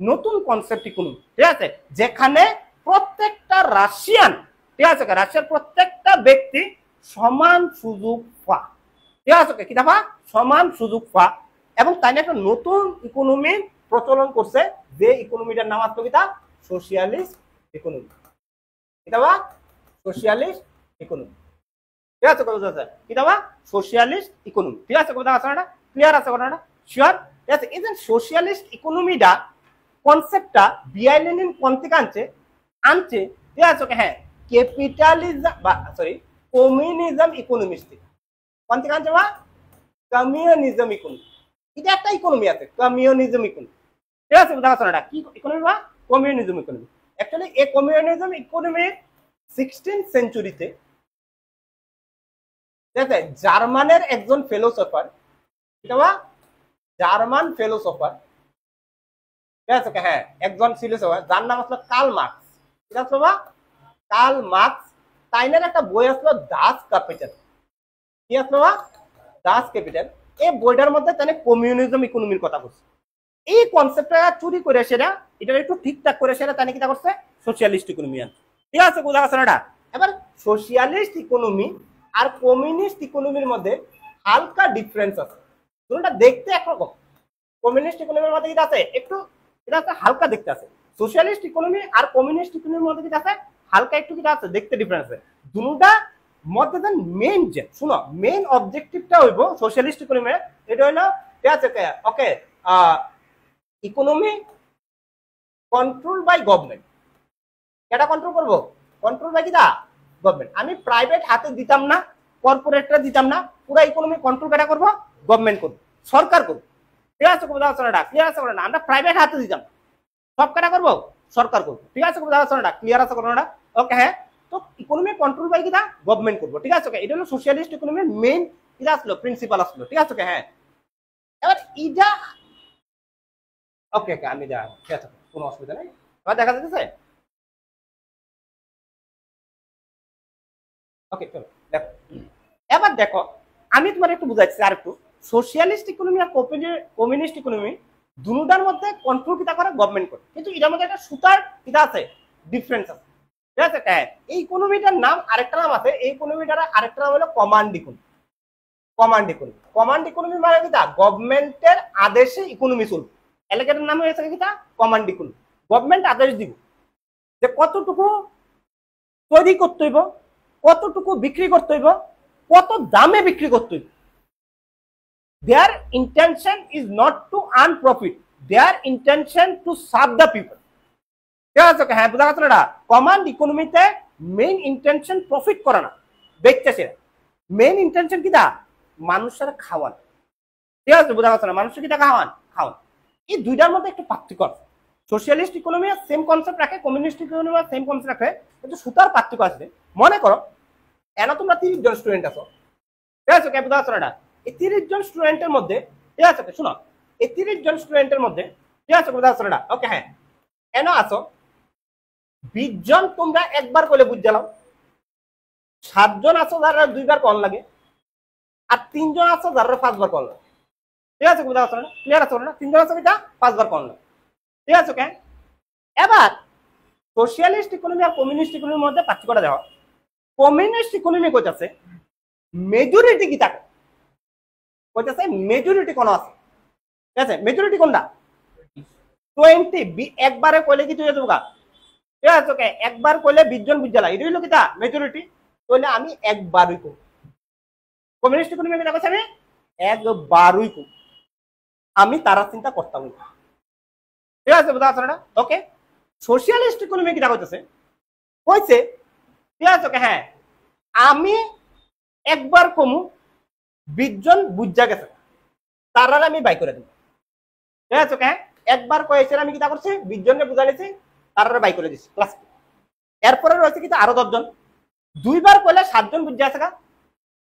নতুন কনসেপ্ট ইকোনমি। ঠিক আছে যেখানে প্রত্যেকটা রাশিয়ান ঠিক আছে রাশিয়ার প্রত্যেকটা ব্যক্তি সমান সুযোগ পায়। ঠিক আছে কিটা পা সমান সুযোগ পা এবং তাই একটা নতুন ইকোনমি প্রচলন করছে যে ইকোনমিটার নাম আসলো কিটা সোশিয়ালিস্ট ইকোনমি। কিটা বা সোশিয়ালিস্ট ইকোনমি। ঠিক আছে কিটা বা সোশিয়ালিস্ট ইকোনমি। ঠিক আছে ক্লিয়ার আছে কথাটা শিওর। ঠিক আছে এই যে সোশিয়ালিস্ট ইকোনমিটা কনসেপ্টটা বি.আই. লেনিন কোন থেকে আনছে ঠিক আছে হ্যাঁ ক্যাপিটালিজম বা সরি কমিউনিজম ইকোনমিক্স থেকে। কোন থেকে আনছে বা কমিউনিজম ইকোনমি। এটা একটা ইকোনমি আছে কমিউনিজম ইকোনমি। ঠিক আছে কি ইকোনমি বা কমিউনিজম ইকোনমি। অ্যাকচুয়ালি এই কমিউনিজম ইকোনমি 16th সেঞ্চুরিতে ঠিক আছে জার্মানের একজন ফিলোসফার এটা বা জার্মান ফিলোসফার ঠিক আছে হ্যাঁ একজন ফিলোসফার যার নাম আসলো কার্ল মার্কস। ঠিক আছে বা কার্ল মার্কস তাইনের একটা বই আসলো দাস ক্যাপিটাল। কি আসলো বা দাস ক্যাপিটাল। এই বইটার মধ্যে তাই কমিউনিজম ইকোনমির কথা বলছে। এই কনসেপ্টটা চুরি করে সেটা এটা একটু ঠিকঠাক করে সেটা তাই কিটা করছে সোশিয়ালিস্ট ইকোনমি আনছে। ঠিক আছে এবার সোশিয়ালিস্ট ইকোনমি আর কমিউনিস্ট ইকোনমির মধ্যে হালকা ডিফারেন্স আছে। দুটোটা দেখতে একরকম, কমিউনিস্ট ইকোনমির মধ্যে কিটা আছে একটু এটা আছে হালকা দেখতে আছে, সোশিয়ালিস্ট ইকোনমি আর কমিউনিস্ট ইকোনমির মধ্যে কিটা আছে হালকা একটু কিটা আছে দেখতে ডিফারেন্স আছে। দুটোটা মধ্যে দেন মেইন যে শুনো মেইন অবজেক্টিভটা হইব সোশিয়ালিস্ট ইকোনমি এটা হইলো ঠিক আছে ওকে ইকোনমি কন্ট্রোল বাই গভর্নমেন্ট। এটা কন্ট্রোল করবো কন্ট্রোল বাই কিটা গভর্নমেন্ট। আমি প্রাইভেট হাতে দিতাম না কর্পোরেটরা দিতাম না, পুরো ইকোনমি কন্ট্রোল কেটা করবো, গভর্নমেন্ট করবো, সরকার করবো। ঠিক আছে ক্লিয়ার আছে না? আমরা প্রাইভেট হাতে দিতাম, সব কেটা করবো, সরকার করবো। ঠিক আছে ক্লিয়ার আছে করোনা? ওকে হ্যাঁ, তো ইকোনমি কন্ট্রোল বাই কিনা গভর্নমেন্ট করবো। ঠিক আছে, এটা হলো সোশিয়ালিস্ট ইকোনমির মেইন এটা আসলো, প্রিন্সিপাল আসলো। ঠিক আছে হ্যাঁ, এবার ইটা ওকে আমি যা, ঠিক আছে কোনো অসুবিধা নেই। এবার দেখা যাচ্ছে, ওকে চলো দেখো, এবার দেখো আমি তোমার একটু বুঝাচ্ছি আর একটু। সোশিয়ালিস্ট ইকোনমি আর কমিউনিস্ট ইকোনমি দুটার মধ্যে কন্ট্রোল কিটা করে, গভর্নমেন্ট করে, কিন্তু এটার মধ্যে একটা সুতার কিটা আছে, ডিফারেন্স আছে। ঠিক আছে হ্যাঁ, এই ইকোনমিটার নাম আরেকটা নাম আছে, এই ইকোনমিটার আরেকটা নাম হলো কমান্ড ইকোনমি। কমান্ড ইকোনমি মানে কিটা, গভর্নমেন্টের আদেশে ইকোনমি চলবে। এলাকাটার নাম হয়েছে কিটা, কমান্ড ইকোনমি। গভর্নমেন্ট আদেশ দিব যে কতটুকু তৈরি করতে হইব, কতটুকু বিক্রি করতে হইব, কত দামে বিক্রি করতে হইব। Their intention is not to earn profit, their intention to serve the people. ঠিক আছে হ্যাঁ, বোঝা গেছে না? কমান্ড ইকোনমিতে মেইন ইন্টেনশন প্রফিট করা না, দেখতেছে মেইন ইন্টেনশন কিটা, মানুষের খাওয়ান। ঠিক আছে বোঝা গেছে না? মানুষের কিটা খাওয়ান। এই দুইটার মধ্যে একটু পার্থক্য আছে। সোশিয়ালিস্ট ইকোনমি সেম কনসেপ্ট রাখে, কমিউনিস্ট ইকোনমি সেম কনসেপ্ট রাখে, কিন্তু সুতার পার্থক্য আছে। মনে করো এনা তোমরা 30 জন স্টুডেন্ট আছো। ঠিক আছে বোঝা গেছে না? এই 30 জন স্টুডেন্টের মধ্যে, ঠিক আছে শোনো, এই 30 জন স্টুডেন্টের মধ্যে, ঠিক আছে বোঝা গেছে না? ওকে হ্যাঁ, এনা আছো 20 জন তোমরা একবার করে বুঝ জানাও, 7 জন আছো যারা 2 বার কল লাগে, আর 3 জন আছো যারা 5 বার কল লাগে। ঠিক আছে বোঝা গেছে না? ক্লিয়ার আছে না? 3 জন আছো কিটা 5 বার কল লাগে। ঠিক আছে ওকে, এবার সোশিয়ালিস্ট ইকোনমি আর কমিউনিস্ট ইকোনমির মধ্যে পার্থক্যটা দেখো। কমিউনিস্ট ইকোনমি কইতাছে মেজরিটি কি থাকে, কইতাছে মেজরিটি কোন আছে। ঠিক আছে, মেজরিটি কোনটা, 20 একবারে কইলে কি তুই যাবো। ঠিক আছে ওকে, একবার কইলে 20 জন বুঝালা, এটা হইলো কিটা মেজরিটি, কইলে আমি একবারই কই। কমিউনিস্ট ইকোনমি কিটা কইছে আমি একবারই কই, আমি তারা চিন্তা করতাম না। ঠিক আছে বুঝা আছে না? ওকে, সোশিয়ালিস্ট ইকোনমি কিটা কইতেছে, কইছে ঠিক আছে ওকে হ্যাঁ, আমি একবার কমু 20 জন বুঝা গেছে, তারা আমি বাই করে দেব। ঠিক আছে ওকে হ্যাঁ, একবার কয়েছে আমি কিটা করছি, 20 জনকে বুঝাইছি, তারা বাই করে দিচ্ছি ক্লাস। এরপরে রয়েছে কিন্তু আরো 10 জন, 2 বার কইলে 7 জন বুঝা আছে,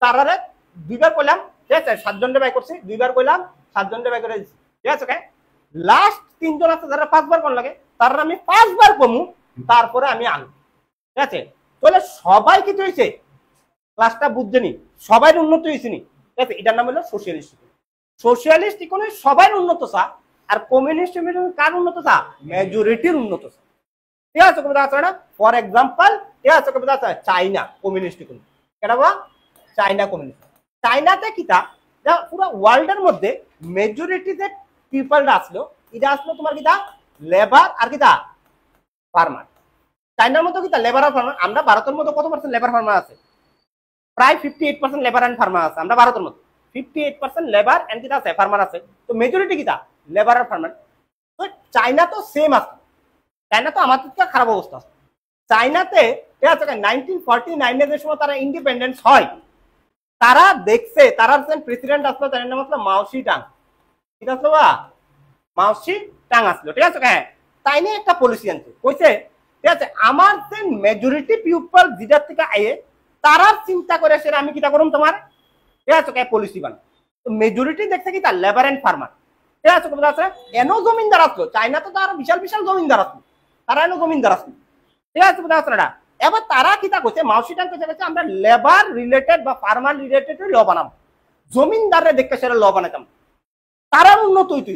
তারা 2 বার কইলাম, ঠিক আছে 7 জনকে বাই করছি, 2 বার কইলাম 7 জনকে বাই করে দিচ্ছি। ঠিক আছে ওকে, লাস্ট 3 জন আছে যারা 5 বার কোন লাগে, তারা আমি 5 বার কমু, তারপরে আমি আনবো। ঠিক আছে, তাহলে সবাই কি হয়েছে, ক্লাসটা বুঝছেনি, সবাই উন্নত হয়েছে নি। ঠিক আছে, এটার নাম হলো সোশিয়ালিস্ট। সোশিয়ালিস্ট ইকোনমি সবাই উন্নত চা, আর কমিউনিস্ট ইকোনমি কার উন্নত চা, মেজরিটির উন্নত চা। ঠিক আছে কবিতা আছে না? ফর এক্সাম্পল, ঠিক আছে কবিতা আছে চাইনা কমিউনিস্ট ইকোনমি, কেটা বলা চাইনা কমিউনিস্ট। চাইনাতে কিটা পুরো ওয়ার্ল্ডের মধ্যে মেজরিটি যে পিপলটা আসলো, এটা আসলো তোমার কিটা লেবার আর কিটা ফার্মার। চাইনার মতো কিটা লেবার আর ফার্মার। আমরা ভারতের মতো কত পার্সেন্ট লেবার ফার্মার আছে, প্রায় 58% লেবার এন্ড ফার্মার আছে। আমরা ভারতের মতো 58% লেবার এন্ড কিটা আছে ফার্মার আছে, তো মেজরিটি কিটা লেবার আর ফার্মার। তো চাইনা তো সেম আছে, চাইনা তো আমাদের থেকে খারাপ অবস্থা আছে। চাইনাতে 1949 এর সময় তারা ইন্ডিপেন্ডেন্স হয়, তারা দেখছে তারা প্রেসিডেন্ট আসলো, তার নাম আসলো মাওসি টাং। ঠিক আছে বা মাওসি টাং আসলো। ঠিক আছে হ্যাঁ, তাই নিয়ে একটা পলিসি আনছে, কইছে ঠিক আছে আমার যে মেজরিটি পিপল যেটার থেকে আয়ে তারার চিন্তা করে সেটা আমি কিটা করুম তোমার। ঠিক আছে পলিসি বানাই, তো মেজরিটি দেখছে কি তার লেবার এন্ড ফার্মার। ঠিক আছে কথা আছে, এনো জমিনদার আসলো, চাইনা তো তার বিশাল বিশাল জমিনদার আসলো, তারা এনো জমিনদার আসলো। ঠিক আছে কথা আছে না? এবার তারা কিটা করছে, মাউসিটাং কইছে আমরা লেবার রিলেটেড বা ফার্মার রিলেটেড ল বানাবো, জমিনদারে দেখতে সেটা ল বানাতাম, তারা উন্নত হইত,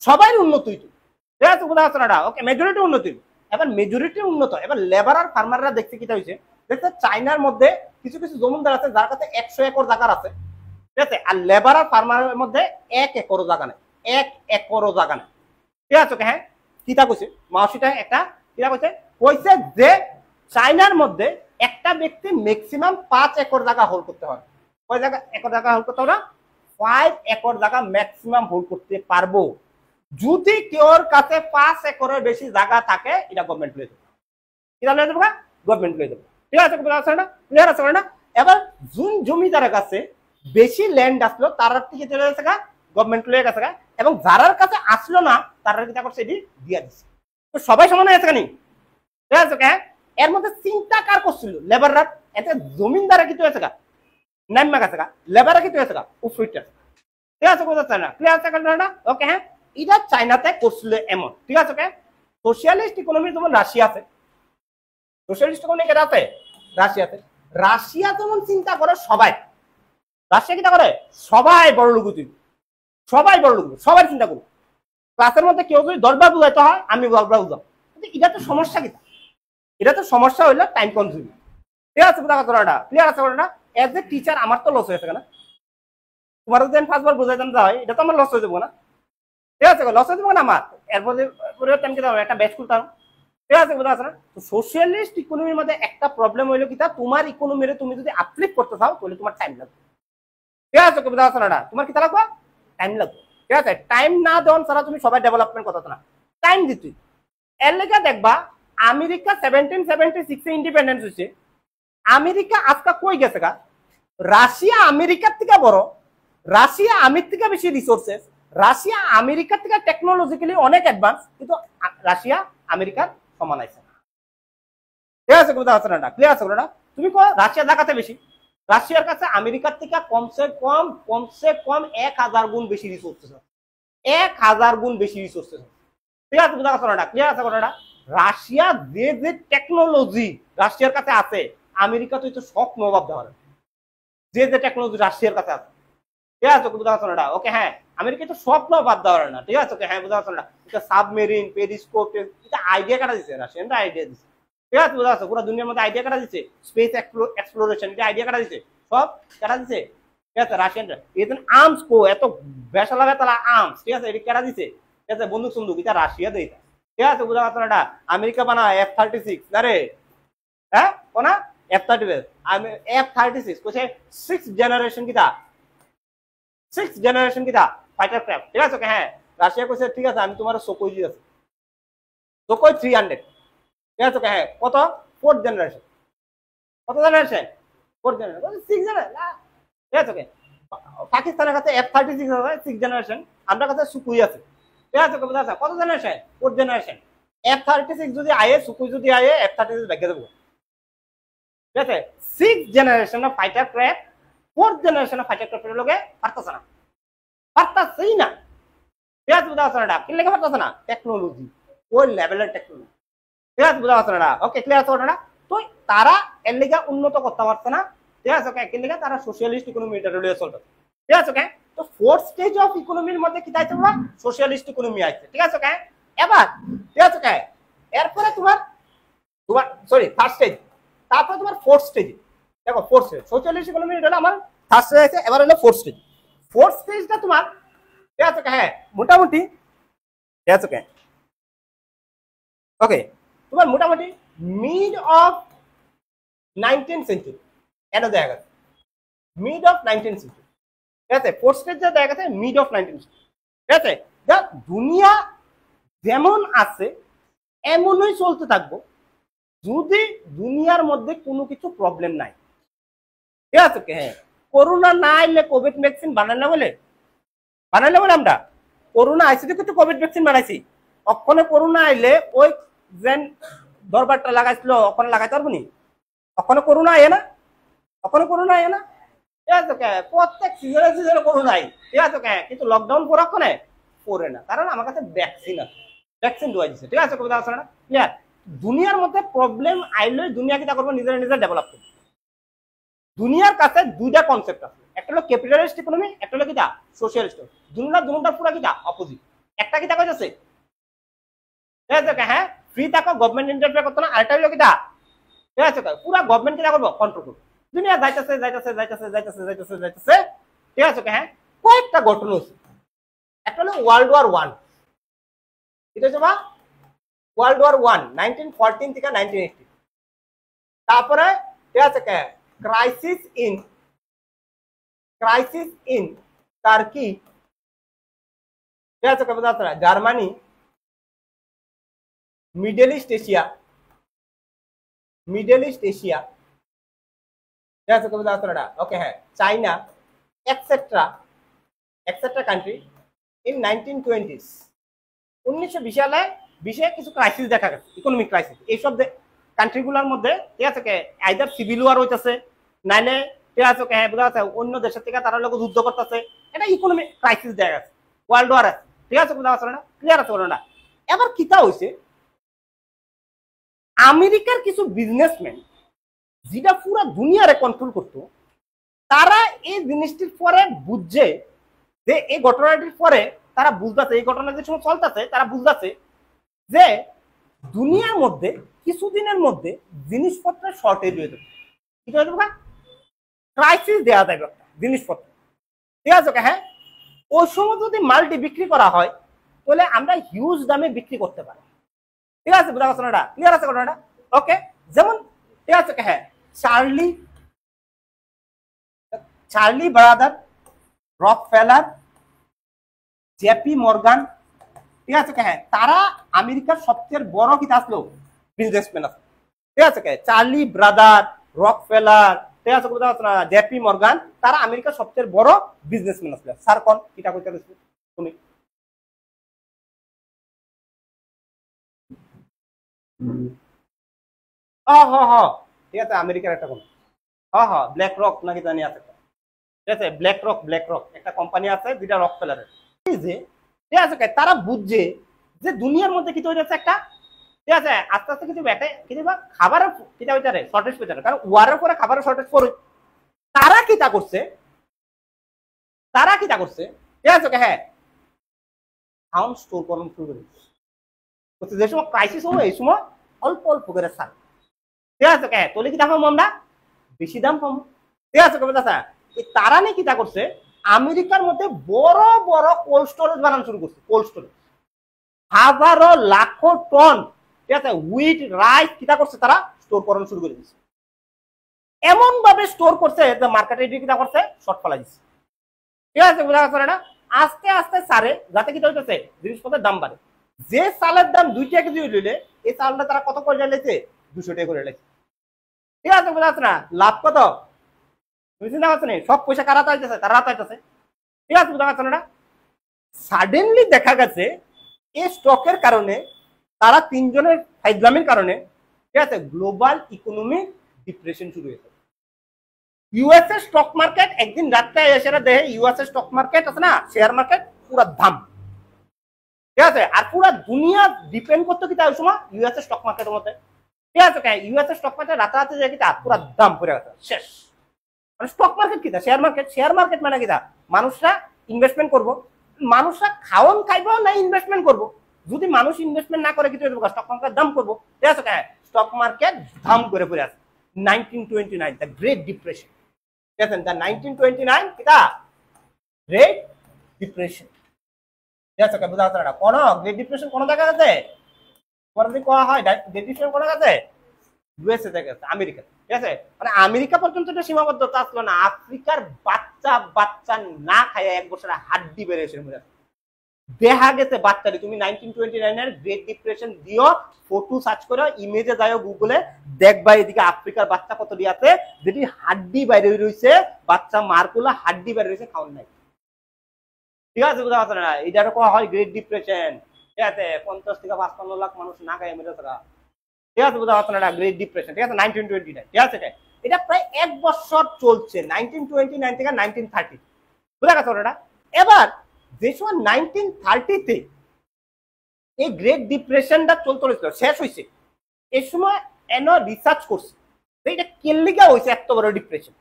সবাই উন্নত হইত। ঠিক আছে কথা আছে না? ওকে, মেজরিটি উন্নত হইল। এবার মেজরিটি উন্নত, এবার লেবার আর ফার্মাররা দেখছে কিটা হয়েছে, দেখছে চাইনার মধ্যে কিছু কিছু জমিনদার আছে যার কাছে 100 একর জায়গা আছে। ঠিক আছে, আর লেবার আর ফার্মারের মধ্যে 1 একর জায়গা নেই, 1 একর জায়গা নেই। ঠিক আছে হ্যাঁ, কিটা কইছে মাউসিটা একটা কিটা কইছে, কইছে যে চাইনার মধ্যে একটা ব্যক্তি ম্যাক্সিমাম 5 একর জায়গা হোল্ড করতে হয়। কয় জায়গা একর জায়গা হোল্ড করতে হবে না, 5 একর জায়গা ম্যাক্সিমাম হোল্ড করতে পারবো। যদি কেউর কাছে 5 একরের বেশি জায়গা থাকে, এটা গভর্নমেন্ট লয়ে দেবে, এটা লয়ে দেবে, গভর্নমেন্ট লয়ে দেবে। ঠিক আছে ক্লিয়ার আছে না? এবার যোন জমিদারের কাছে বেশি ল্যান্ড আসলো তার থেকে চলে গেছে গভর্নমেন্ট লয়ে গেছে এবং যারার কাছে আসলো না তারা কি করছে এটি দিয়া দিচ্ছে। তো সবাই সমান হয়ে গেছে ঠিক আছে এর মধ্যে চিন্তা কার করছিল লেবাররা, এতে জমিনদারা কি হয়েছে নাইমা গেছে লেবাররা কি হয়েছে উফরিটা, ঠিক আছে বোঝা যায় না, ক্লিয়ার আছে না? ওকে হ্যাঁ, এটা চাইনাতে করছিল এমন, ঠিক আছে ওকে। সোশিয়ালিস্ট ইকোনমি যেমন রাশিয়া আছে, সোশিয়ালিস্ট ইকোনমি কেটে আছে রাশিয়াতে, রাশিয়া যেমন চিন্তা করে সবাই, রাশিয়া কিটা করে সবাই বড় লোক, সবাই বড় লোক, সবাই চিন্তা করুন। ক্লাসের মধ্যে কেউ যদি 10 বার বুঝাইতে হয় আমি 10 বার বুঝাম, কিন্তু এটা তো সমস্যা কিটা, এটা তো সমস্যা হইলো টাইম কনজিউমিং, ঠিক আছে বুঝা কথাটা ক্লিয়ার আছে না? এজ এ টিচার আমার তো লস হয়েছে না, তোমার যদি আমি 5 বার বুঝাইতাম যা হয় এটা তো আমার লস হয়ে যাবো না, ঠিক আছে লস হয়ে যাবো না আমার, এরপরে একটা ব্যাচ খুলতাম, ঠিক আছে বুঝা আছে না? তো সোশিয়ালিস্ট ইকোনমির মধ্যে একটা প্রবলেম হইলো কিটা, তোমার ইকোনমিরে তুমি যদি আপলিফ্ট করতে চাও তাহলে তোমার টাইম লাগবে, ঠিক আছে বুঝা আছে না? তোমার কিটা লাগবে, টাইম লাগবে, ঠিক আছে। টাইম না দেওয়ান ছাড়া তুমি সবাই ডেভেলপমেন্ট করতে না, টাইম দিতে। এর লেগে দেখবা আমেরিকা 1776 ইন্ডিপেন্ডেন্স হয়েছে, আমেরিকা আজকে কই গেছে রাশিয়া আমেরিকার থেকে বড়, রাশিয়া আমেরিকার থেকে বেশি রিসোর্সেস, রাশিয়া আমেরিকার থেকে টেকনোলজিক্যালি অনেক অ্যাডভান্স, কিন্তু রাশিয়া আমেরিকার সমান আছে না, ঠিক আছে বুঝা আছে না? ক্লিয়ার আছে না? তুমি কো রাশিয়া দেখাতে বেশি, রাশিয়ার কাছে আমেরিকার থেকে কমসে কম 1000 গুণ বেশি রিসোর্সেস আছে, 1000 গুণ বেশি রিসোর্সেস আছে, ঠিক আছে বুঝা আছে না? ক্লিয়ার আছে না? রাশিয়া যে যে টেকনোলজি রাশিয়ার কাছে আছে আমেরিকা তো স্বপ্ন ভাবতে পারে, যে যে টেকনোলজি রাশিয়ার কাছে আছে, ঠিক আছে বুঝা আছে না? ওকে হ্যাঁ, আমেরিকা তো স্বপ্ন ভাবতে পারে না, ঠিক আছে ওকে হ্যাঁ বুঝা আছে না? এটা সাবমেরিন, পেরিস্কোপ, এটা আইডিয়া কাটা দিচ্ছে রাশিয়ানরা, আইডিয়া দিচ্ছে, ঠিক আছে বুঝা আছে? পুরো দুনিয়ার মধ্যে আইডিয়া কাটা দিচ্ছে, স্পেস এক্সপ্লোরেশন এটা আইডিয়া কাটা দিচ্ছে, সব কাটা দিচ্ছে, ঠিক আছে রাশিয়ানরা। এদিন আর্মস কো এত বেসা লাগা তারা আর্মস, ঠিক আছে এটা কাটা দিচ্ছে, ঠিক আছে বন্দুক সন্দুক এটা রাশিয়া দেয়, ঠিক আছে বুঝা আছে না? আমেরিকা বানা F-36 না রে, হ্যাঁ কোনা F-35 F-36 কোছে 6th জেনারেশন কিটা, 6th জেনারেশন কিটা ফাইটার ক্রাফট, ঠিক আছে ওকে হ্যাঁ। রাশিয়া কইছে ঠিক আছে আমি তোমার সোকোই দিয়েছি, সোকোই 300, ঠিক আছে ওকে হ্যাঁ। কত 4th জেনারেশন, কত জেনারেশন 4th জেনারেশন 6 জেনারেশন, ঠিক আছে ওকে। পাকিস্তানের কাছে F-36 আছে 6th জেনারেশন, আমরা কাছে সুকুই আছে, ঠিক আছে বুঝা আছে? কত জেনারেশন 4th জেনারেশন। F-36 যদি আয়ে সুকুই যদি আয়ে F-36 ব্যাগে দেবো, ঠিক আছে। 6th generation fighter craft 4th generation fighter ক্রাফটের লগে পারতাছে না, পারতাছেই না, ঠিক আছে বুঝা আছে না? কি লেগে পারতাছে না, টেকনোলজি ওই লেভেলের টেকনোলজি, ঠিক আছে বুঝা আছে না? ওকে ক্লিয়ার আছে না? তো তারা এর লেগে উন্নত করতে পারছে না, ঠিক আছে ওকে। এর লেগে তারা সোশিয়ালিস্ট ইকোনমি এটা রইলে চলতে, ঠিক আছে ওকে। তো 4th স্টেজ অফ ইকোনমির মধ্যে কি তাইছে না, সোশিয়ালিস্ট ইকোনমি আছে, ঠিক আছে ওকে। এবার ঠিক আছে ওকে, এরপরে তোমার সরি 3rd স্টেজ, তারপর তোমার 4th স্টেজ, দেখো 4th স্টেজ সোশিয়ালিস্ট ইকোনমি এটা হলো আমার 3rd স্টেজ আছে, এবার হলো 4th স্টেজ। 4th স্টেজটা তোমার ঠিক আছে ওকে হ্যাঁ মোটামুটি, ঠিক আছে ওকে ওকে, তোমার মোটামুটি মিড অফ 19th সেঞ্চুরি এটা দেখা গেছে, মিড অফ 19th সেঞ্চুরি, ঠিক আছে। 4th স্টেজ যা দেখা গেছে মিড অফ 19th সেঞ্চুরি, ঠিক আছে। যা দুনিয়া যেমন আছে এমনই চলতে থাকবো যদি দুনিয়ার মধ্যে কোনো কিছু প্রবলেম নাই, ঠিক আছে হ্যাঁ। করোনা না আইলে কোভিড ভ্যাকসিন বানাইলে বলে আমরা করোনা আইসি কিন্তু কোভিড ভ্যাকসিন বানাইছি, ওখানে করোনা আইলে ওই যেন দরবারটা লাগাইছিল ওখানে লাগাইতে পারবো নি, ওখানে করোনা আয় না, ওখানে করোনা আয় না, ঠিক আছে প্রত্যেক সিজনে সিজনে করোনা আই, ঠিক আছে কিন্তু লকডাউন করা ওখানে করে না, কারণ আমার কাছে ভ্যাকসিন আছে, ভ্যাকসিন দেওয়া দিচ্ছে, ঠিক আছে কবিতা আছে না ক্লিয়ার। দুনিয়ার মধ্যে প্রবলেম আইলে দুনিয়া কিটা করবো নিজের নিজে ডেভেলপ করবো। দুনিয়ার কাছে দুইটা কনসেপ্ট আছে, একটা হলো ক্যাপিটালিস্ট ইকোনমি, একটা হলো কিটা সোশিয়ালিস্ট, দুটা পুরো কিটা অপোজিট। একটা কিটা কইতাছে ঠিক আছে হ্যাঁ ফ্রি থাকো গভর্নমেন্ট ইন্টারফেয়ার করতে না, আরেকটা হলো কিটা ঠিক আছে পুরো গভর্নমেন্ট কিটা করবো কন্ট্রোল করবো। দুনিয়া যাইতেছে যাইতেছে যাইতেছে যাইতেছে যাইতেছে যাইতেছে, ঠিক আছে হ্যাঁ। কয়েকটা ঘটনা হচ্ছে, একটা হলো ওয়ার্ল্ড ওয়ার 1, এটা হচ্ছে বা ওয়ার্ল্ড ওয়ার 1 1914 থেকে 1918, তারপরে ঠিক আছে ক্রাইসিস ইন টার্কি, ঠিক আছে জার্মানি, মিডল ইস্ট এশিয়া, ঠিক আছে কবিতা আছে না ওকে হ্যাঁ চাইনা এটসেট্রা কান্ট্রি ইন 1920s 1920 সালে বিশ্বে কিছু ক্রাইসিস দেখা গেছে ইকোনমিক ক্রাইসিস এইসব কান্ট্রিগুলোর মধ্যে ঠিক আছে আইদার সিভিল ওয়ার হইতেছে নাইলে ঠিক আছে হ্যাঁ বোঝা যাচ্ছে অন্য দেশের থেকে তারা লোক যুদ্ধ করতেছে এটা ইকোনমিক ক্রাইসিস দেখা গেছে ওয়ার্ল্ড ওয়ার আছে ঠিক আছে বোঝা যাচ্ছে না ক্লিয়ার আছে না এবার কিতা হয়েছে আমেরিকার কিছু বিজনেসম্যান যেটা পুরো দুনিয়ারে কন্ট্রোল করতো তারা এই জিনিসটির পরে বুঝছে যে এই ঘটনাটির পরে তারা বুঝতেছে এই ঘটনা যে সময় চলতেছে তারা বুঝতেছে যে দুনিয়ার মধ্যে কিছুদিনের মধ্যে জিনিসপত্রের শর্টেজ হয়ে যাবে কি হয়ে যাবে ক্রাইসিস দেওয়া যাবে একটা জিনিসপত্র ঠিক আছে হ্যাঁ ওই সময় যদি মালটি বিক্রি করা হয় তাহলে আমরা হিউজ দামে বিক্রি করতে পারি ঠিক আছে বুঝা গেছে না ক্লিয়ার আছে ঘটনাটা ওকে যেমন ঠিক আছে হ্যাঁ Charlie brother Rockefeller JP Morgan ঠিক আছে হ্যাঁ তারা আমেরিকার সবচেয়ে বড় কি আসলো বিজনেসম্যান আছে ঠিক আছে চার্লি ব্রাদার রকফেলার ঠিক আছে জেপি মর্গান তারা আমেরিকার সবচেয়ে বড় বিজনেসম্যান আসলে স্যার কোন কিটা কইতে গেছে তুমি ঠিক আছে আমেরিকার একটা কোন ব্ল্যাক রক নাকি জানি আছে ঠিক আছে ব্ল্যাক রক একটা কোম্পানি আছে যেটা রকফেলারের যে ঠিক আছে তারা বুঝছে যে দুনিয়ার মধ্যে কি তৈরি হচ্ছে একটা ঠিক আছে আস্তে আস্তে কিছু ব্যাটে কিছু খাবারের কিটা হইতে শর্টেজ পেতে কারণ ওয়ারের পরে খাবারের শর্টেজ পড়ে তারা কিটা করছে ঠিক আছে হ্যাঁ খাওন স্টোর করুন শুরু করে যে সময় ক্রাইসিস হবে এই সময় অল্প অল্প করে সার ঠিক আছে তোলে কি দাম পাবো আমরা বেশি দাম পাবো ঠিক আছে কবে দাদা তারা নিয়ে কিটা করছে আমেরিকার মধ্যে বড় বড় কোল্ড স্টোরেজ বানানো শুরু করছে কোল্ড স্টোরেজ হাজারো লাখো টন ঠিক আছে হুইট রাইস কিটা করছে তারা স্টোর করানো শুরু করে দিচ্ছে এমন ভাবে স্টোর করছে যে মার্কেটে কিটা করছে শর্ট ফেলা দিচ্ছে ঠিক আছে বোঝা গেছে না আস্তে আস্তে সারে যাতে কি হইতেছে জিনিসপত্রের দাম বাড়ে যে চালের দাম 2 টাকা কেজি হইলে এই চালটা তারা কত করে লেছে 200 টাকা করে লেছে ঠিক আছে বোঝা যাচ্ছে না লাভ কত তুমি চিন্তা করছো না সব পয়সা কারা চাইতেছে তারা চাইতেছে ঠিক আছে বোঝা যাচ্ছে না সাডেনলি দেখা গেছে এই স্টকের কারণে তারা তিনজনের ফাইজলামির কারণে ঠিক আছে গ্লোবাল ইকোনমিক ডিপ্রেশন শুরু হয়েছে ইউএসএ স্টক মার্কেট একদিন রাত্রে এসে দেখে ইউএসএ স্টক মার্কেট আছে না শেয়ার মার্কেট পুরো দাম ঠিক আছে আর পুরো দুনিয়া ডিপেন্ড করতো কি তাই সময় ইউএসএ স্টক মার্কেটের মধ্যে ঠিক আছে ইউএসএ স্টক মার্কেট রাতারাতি যে কিটা পুরো দাম পড়ে গেছে শেষ মানে স্টক মার্কেট কিটা শেয়ার মার্কেট মানে কিটা মানুষরা ইনভেস্টমেন্ট করবো মানুষরা খাওন খাইবো না ইনভেস্টমেন্ট করবো যদি মানুষ ইনভেস্টমেন্ট না করে কিছু স্টক মার্কেট দাম করবো ঠিক আছে স্টক মার্কেট দাম করে পড়ে আছে 1929 দ্য গ্রেট ডিপ্রেশন ঠিক আছে দ্য 1929 কিটা গ্রেট ডিপ্রেশন ঠিক আছে বুঝা যাচ্ছে না কোন গ্রেট ডিপ্রেশন কোন জায়গা আছে পরে যদি কোয়া হয় গ্রেট ডিপ্রেশন কোন জায়গা আছে ইউএসএ থেকে আছে আমেরিকা ঠিক আছে মানে আমেরিকা পর্যন্ত এটা সীমাবদ্ধতা আসলো না আফ্রিকার বাচ্চা না খায় এক বছর হাড্ডি বেড়ে এসে মরে দেখা গেছে বাচ্চাটি তুমি 1929 এর গ্রেট ডিপ্রেশন দিও ফটো সার্চ করো ইমেজে যাও গুগলে দেখবা এদিকে আফ্রিকার বাচ্চা কতটি আছে যেটি হাড্ডি বাইরে রইছে বাচ্চা মারকুলা হাড্ডি বাইরে রইছে খাওন নাই ঠিক আছে বুঝা যাচ্ছে না এটা কোয়া হয় গ্রেট ডিপ্রেশন ঠিক আছে 50 থেকে 55 লাখ মানুষ না খায় মরে থাকা ঠিক আছে বুঝা যাচ্ছে না গ্রেট ডিপ্রেশন ঠিক আছে 1929 ঠিক আছে এটা প্রায় 1 বছর চলছে 1929 থেকে 1930 বুঝা গেছে না এবার যে সময় 1930 তে এই গ্রেট ডিপ্রেশনটা চলছিল শেষ হয়েছে এই সময় এনো রিসার্চ করছে যে এটা কেলিগা হয়েছে এত বড় ডিপ্রেশন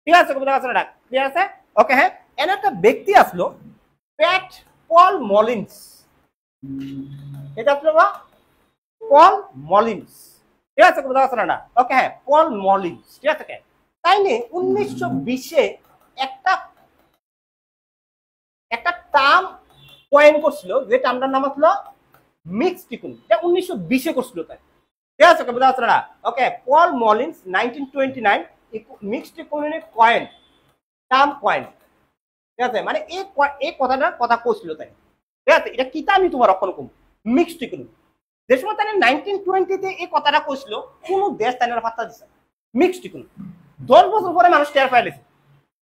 ঠিক আছে বুঝা গেছে না ক্লিয়ার আছে ওকে হ্যাঁ এন একটা ব্যক্তি আসলো প্যাট পল মলিন্স এটা আসলো পল মলিন্স ঠিক আছে বুঝা গেছে না ওকে হ্যাঁ পল মলিন্স ঠিক আছে তাই নিয়ে 1920 একটা টার্ম কয়েন করছিল যে টার্মটার নাম হলো মিক্সড ইকোনমি এটা 1920 করছিল তাই ঠিক আছে বুঝা যাচ্ছে না ওকে পল মলিন্স 1929 mixed economy coin term coin ঠিক আছে মানে এই কথাটার কথা কইছিল তাই ঠিক আছে এটা কিতা আমি তোমার অক্ষণ কম মিক্সড ইকোনমি যে সময় তাই 1920 তে এই কথাটা কইছিল কোন দেশ তাই পাত্তা দিছে মিক্সড ইকোনমি 10 বছর পরে মানুষ টের পাইছে,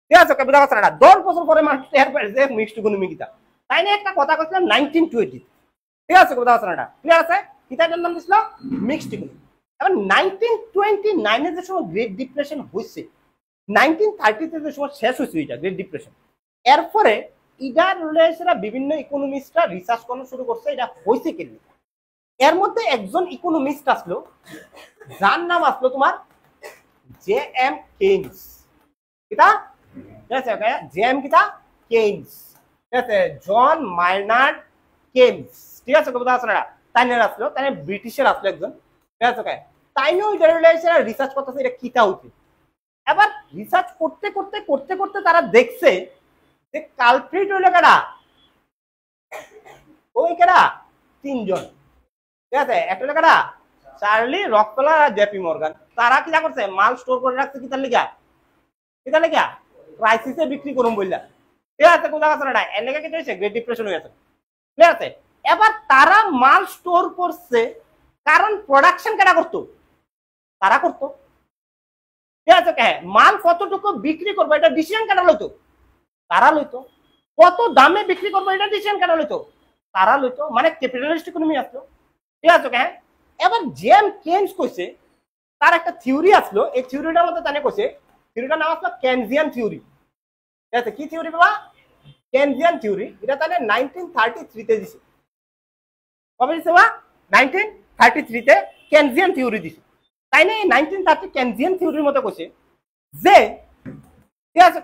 ঠিক আছে বুঝা পারছ না? 10 বছর পরে মানুষ টের পাইছে মিক্সড ইকোনমি কিটা। তাই না একটা কথা কইছিলাম 1920, ঠিক আছে বুঝা পারছ না? ক্লিয়ার আছে? কিটার নাম দিছিল মিক্সড ইকোনমি। এবার 1929 এর যে সময় গ্রেট ডিপ্রেশন হইছে, 1930 তে যে সময় শেষ হইছে এটা গ্রেট ডিপ্রেশন, এরপরে ইডার রিলেশনরা বিভিন্ন ইকোনমিস্টরা রিসার্চ করা শুরু করছে এটা হইছে কি। এর মধ্যে একজন ইকোনমিস্ট আসলো যার নাম আসলো তোমার জে এম কেইনস। কিটা? ঠিক আছে জে এম কিটা কেইনস, ঠিক আছে জন মাইনার্ড কেইনস, ঠিক আছে কথা আছে না? তাই না আসলো, তাই ব্রিটিশের আসলো একজন, ঠিক আছে তাই নিয়ে ওই রিলেশনরা রিসার্চ করতেছে এটা কিটা হচ্ছে। এবার রিসার্চ করতে করতে করতে করতে তারা দেখছে যে কালপ্রিট হইল কেডা, ওই কেডা তিনজন, ঠিক আছে একটা হলো কেডা চার্লি রকফেলার আর জেপি মর্গান। তারা কি করছে মাল স্টোর করে রাখছে কিতার লিগা, কিতার লিগা ক্রাইসিসে বিক্রি করুম বললা, ঠিক আছে কোথা আছে না এর লিগা কি হয়েছে গ্রেট ডিপ্রেশন হয়ে আছে, ঠিক আছে। এবার তারা মাল স্টোর করছে কারণ প্রোডাকশন কেডা করতো, তারা করতো, ঠিক আছে মাল কতটুকু বিক্রি করবো এটা ডিসিশন কেডা লইতো, তারা লইতো। কত দামে বিক্রি করবো এটা ডিসিশন কেডা লইতো, তারা লইতো। মানে ক্যাপিটালিস্ট ইকোনমি আসলো, ঠিক আছে এবার জেম কেইনস কইছে তার একটা থিওরি আসলো, এই থিওরিটার মধ্যে তানে কইছে থিওরিটার নাম আসলো কেনজিয়ান থিওরি, ঠিক আছে কি থিওরি বাবা, কেনজিয়ান থিওরি। এটা তাহলে 1933 তে দিছে, কবে দিছে বা 1933 তে কেনজিয়ান থিওরি দিছে। তাই না 1930 কেনজিয়ান থিওরির মধ্যে কইছে যে ঠিক আছে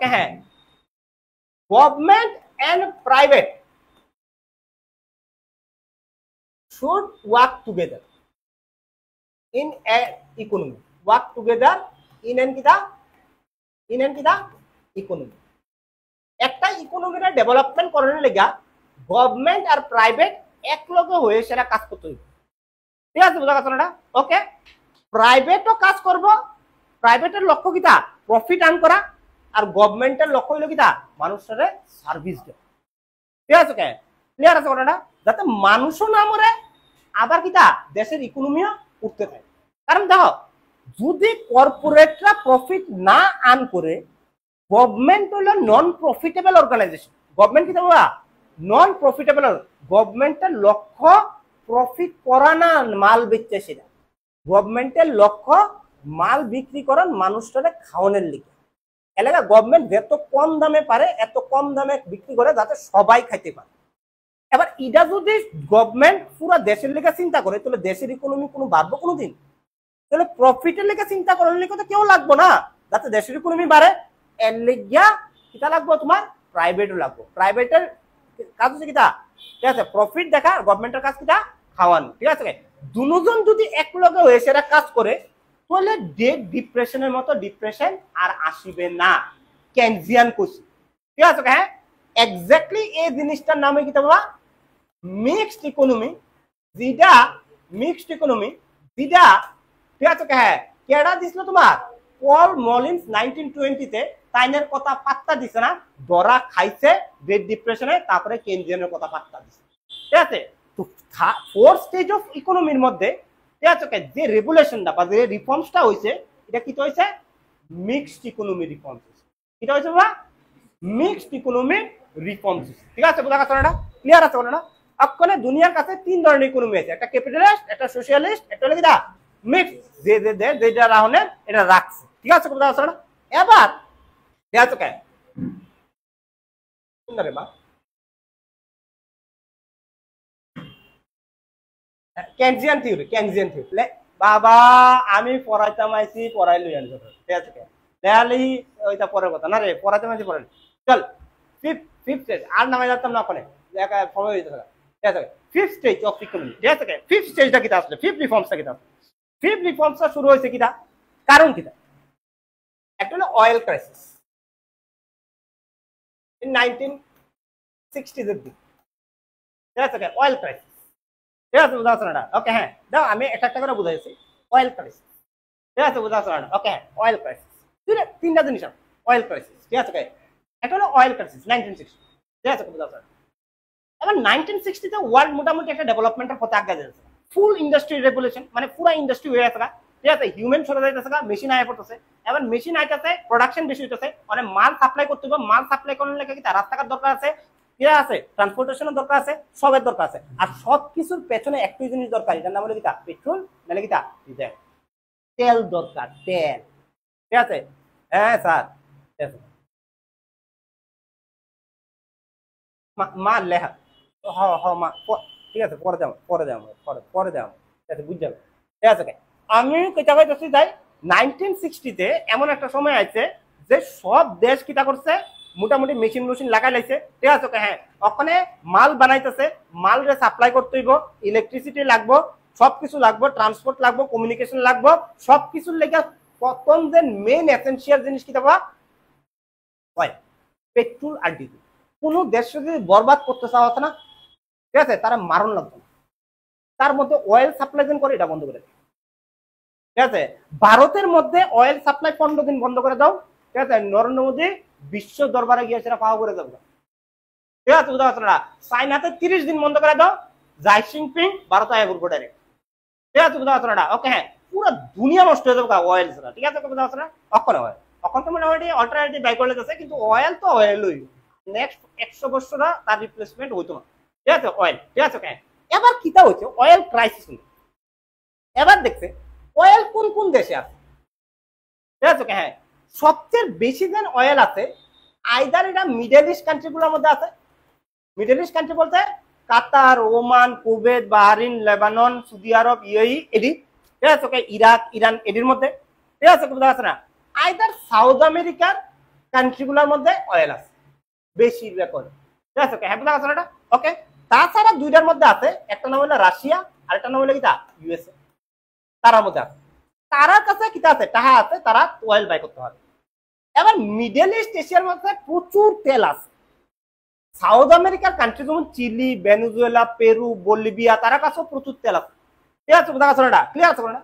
government and private should work together in an economy, work together in an economy। একটা ইকোনমির ডেভেলপমেন্ট করার লাগা গভর্নমেন্ট আর প্রাইভেট একলগে হয়ে সেটা কাজ করতে হবে, ঠিক আছে বুঝা গেছে না? ওকে প্রাইভেটও কাজ করব, প্রাইভেটের লক্ষ্য কিটা প্রফিট আর্ন করা, আর গভর্নমেন্টের লক্ষ্য হইল কিটা মানুষের সার্ভিস দেওয়া, ঠিক আছে ক্লিয়ার আছে কথাটা? যাতে মানুষও না মরে আবার কিটা দেশের ইকোনমিও উঠতে থাকে। কারণ দেখো যদি কর্পোরেটরা প্রফিট না আর্ন করে, গভর্নমেন্ট হলো নন প্রফিটেবল অর্গানাইজেশন, গভর্নমেন্ট কি বলা নন প্রফিটেবল, গভর্নমেন্টের লক্ষ্য প্রফিট করা না মাল বেচতে, সেটা গভর্নমেন্টের লক্ষ্য মাল বিক্রি করার মানুষটারে খাওয়ানোর লিগে। এলাকা গভর্নমেন্ট যত কম দামে পারে এত কম দামে বিক্রি করে যাতে সবাই খাইতে পারে। এবার এটা যদি গভর্নমেন্ট পুরো দেশের লেগে চিন্তা করে তাহলে দেশের ইকোনমি কোনো বাড়বো কোনোদিন? তাহলে প্রফিটের লেগে চিন্তা করার লেগে তো কেউ লাগবো না, যাতে দেশের ইকোনমি বাড়ে এর লেগিয়া কিটা লাগবো তোমার প্রাইভেটও লাগবো। প্রাইভেটের কাজ হচ্ছে কিটা, ঠিক আছে প্রফিট দেখা, গভর্নমেন্টের কাজ কিটা খাওয়ানো, ঠিক আছে। দুজন যদি এক লগে হয়ে সেটা কাজ করে তাহলে ডেট ডিপ্রেশনের মতো ডিপ্রেশন আর আসিবে না, কেনজিয়ান কোসি, ঠিক আছে এক্স্যাক্টলি এই জিনিসটার নামে কিটা বাবা মিক্সড ইকোনমি। যেটা মিক্সড ইকোনমি যেটা ঠিক আছে কেডা দিছিল তোমার পল মলিন্স 1920 তে, তাইনের কথা পাত্তা দিছে না, ধরা খাইছে গ্রেট ডিপ্রেশনে, তারপরে কেনজিয়ানের কথা পাত্তা দিছে, ঠিক আছে। তো ফোর স্টেজ অফ ইকোনমির মধ্যে ঠিক আছে যে রেগুলেশনটা বা যে রিফর্মসটা হয়েছে এটা কি হয়েছে মিক্সড ইকোনমি রিফর্মস, এটা হয়েছে বাবা মিক্সড ইকোনমি রিফর্মস, ঠিক আছে বোঝা গেছে না? ক্লিয়ার আছে বলো না? আজকাল দুনিয়ার কাছে তিন ধরনের ইকোনমি আছে, একটা ক্যাপিটালিস্ট, একটা সোশ্যালিস্ট, একটা হলো কিটা মিক্স, যে যেটা রাহনের এটা রাখছে, ঠিক আছে বোঝা গেছে না? এবার ঠিক আছে রে মা কেনজিয়ান থিওরি, কেনজিয়ান থিওরি বাবা আমি পড়াইতাম আইছি পড়াই লই আনছো, ঠিক আছে দেয়ালি ওইটা পরের কথা না রে, পড়াইতাম আইছি পড়াই চল। ফিফথ স্টেজ আর নামাই যাতাম না ওখানে সময় হইতে থাকে, ঠিক আছে ফিফথ স্টেজ অফ ইকোনমি, ঠিক আছে ফিফথ স্টেজটা কিটা আসলে, ফিফথ রিফর্মসটা কিটা আসলে, ফিফথ রিফর্মসটা শুরু হয়েছে কিটা কারণ কিটা, একটা হলো অয়েল ক্রাইসিস ইন 1960s এর দিকে, ঠিক আছে অয়েল ক্রাইসিস, ঠিক আছে বুঝা না? ওকে দাও আমি একটা একটা করে বুঝাইছি অয়েল ক্রাইসিস, ঠিক আছে বুঝা না? ওকে অয়েল ক্রাইসিস তিনটা জিনিস অয়েল ক্রাইসিস, ঠিক আছে একটা হলো অয়েল ক্রাইসিস 1960, ঠিক আছে বুঝা না? এবার 1960 তে ওয়ার্ল্ড মোটামুটি একটা ডেভেলপমেন্টের পথে আগে যাচ্ছে, ফুল ইন্ডাস্ট্রি রেগুলেশন, মানে পুরো ইন্ডাস্ট্রি হয়ে আছে ঠিক আছে হিউম্যান সরে যাইতেছে মেশিন আয় পড়তেছে এবার মেশিন আইতেছে প্রোডাকশন বেশি হইতেছে মানে মাল সাপ্লাই করতে হবে মাল সাপ্লাই করার লেগে কি রাস্তাঘাট দরকার আছে কি আছে ট্রান্সপোর্টেশনের দরকার আছে সবের দরকার আছে আর সব কিছুর পেছনে একটাই জিনিস দরকার এটার নাম হলো কি পেট্রোল নালে কি ডিজেল তেল দরকার তেল ঠিক আছে হ্যাঁ স্যার ঠিক আছে মা লেখা হ হ মা ঠিক আছে পরে যাও ঠিক আছে বুঝ যাবে ঠিক আছে আমি কেটা কইতেছি যাই 1960 তে এমন একটা সময় আছে যে সব দেশ কিটা করছে মোটামুটি মেশিন লাগাই লাইছে ঠিক আছে হ্যাঁ ওখানে মাল বানাইতেছে মাল রে সাপ্লাই করতে হইব ইলেকট্রিসিটি লাগবো সবকিছু লাগবো ট্রান্সপোর্ট লাগবো কমিউনিকেশন লাগবো সবকিছুর লেগে প্রথম যে মেইন এসেনশিয়াল জিনিস কিটা হয় পেট্রোল আর ডিজেল কোনো দেশ যদি বরবাদ করতে চাওয়া আছে না ঠিক আছে তারা মারণ লাগবে না তার মধ্যে অয়েল সাপ্লাই করে এটা বন্ধ করে ঠিক আছে ভারতের মধ্যে অয়েল সাপ্লাই 15 দিন বন্ধ করে দাও ঠিক আছে নরেন্দ্র মোদী বিশ্ব দরবারে গিয়ে সেটা পাওয়া করে যাবে ঠিক আছে বুঝতে পারছো না চাইনাতে 30 দিন বন্ধ করে দাও জাই জিনপিং ভারত আয় করবো ডাইরেক্ট ঠিক আছে বুঝতে পারছো না ওকে হ্যাঁ পুরো দুনিয়া নষ্ট হয়ে যাবে অয়েল ছাড়া ঠিক আছে বুঝতে পারছো না অক্ষণ অয়েল অক্ষণ তো মোটামুটি অল্টারনেটিভ বাই করলে আছে কিন্তু অয়েল তো অয়েলই নেক্সট 100 বছর তার রিপ্লেসমেন্ট হইতো না ঠিক আছে অয়েল ঠিক আছে হ্যাঁ এবার কিটা হচ্ছে অয়েল ক্রাইসিস এবার দেখছে অয়েল কোন কোন দেশে আছে ঠিক আছে হ্যাঁ সবচেয়ে বেশি যেন অয়েল আছে আইদার এটা মিডল ইস্ট কান্ট্রিগুলোর মধ্যে আছে মিডল ইস্ট কান্ট্রি বলতে Qatar Oman Kuwait Bahrain Lebanon Saudi Arabia UAE এডি ঠিক আছে ইরাক ইরান এডির মধ্যে ঠিক আছে বুঝতে পারছ না আইদার সাউথ আমেরিকার কান্ট্রিগুলোর মধ্যে অয়েল আছে বেশি রেকর্ড ঠিক আছে হ্যাঁ বুঝতে পারছ না ওকে তাছাড়া দুইটার মধ্যে আছে একটা নাম হলো রাশিয়া আর একটা নাম হলো কিটা ইউএসএ তারার মধ্যে আছে তারার কাছে কিটা আছে টাকা আছে তারা অয়েল বাই করতে পারে এবার মিডল ইস্ট এশিয়ার মধ্যে প্রচুর তেল আছে সাউথ আমেরিকার কান্ট্রি যেমন চিলি ভেনেজুয়েলা পেরু বলিভিয়া তারা কাছেও প্রচুর তেল আছে ঠিক আছে বুঝতে পারছো না ক্লিয়ার আছে না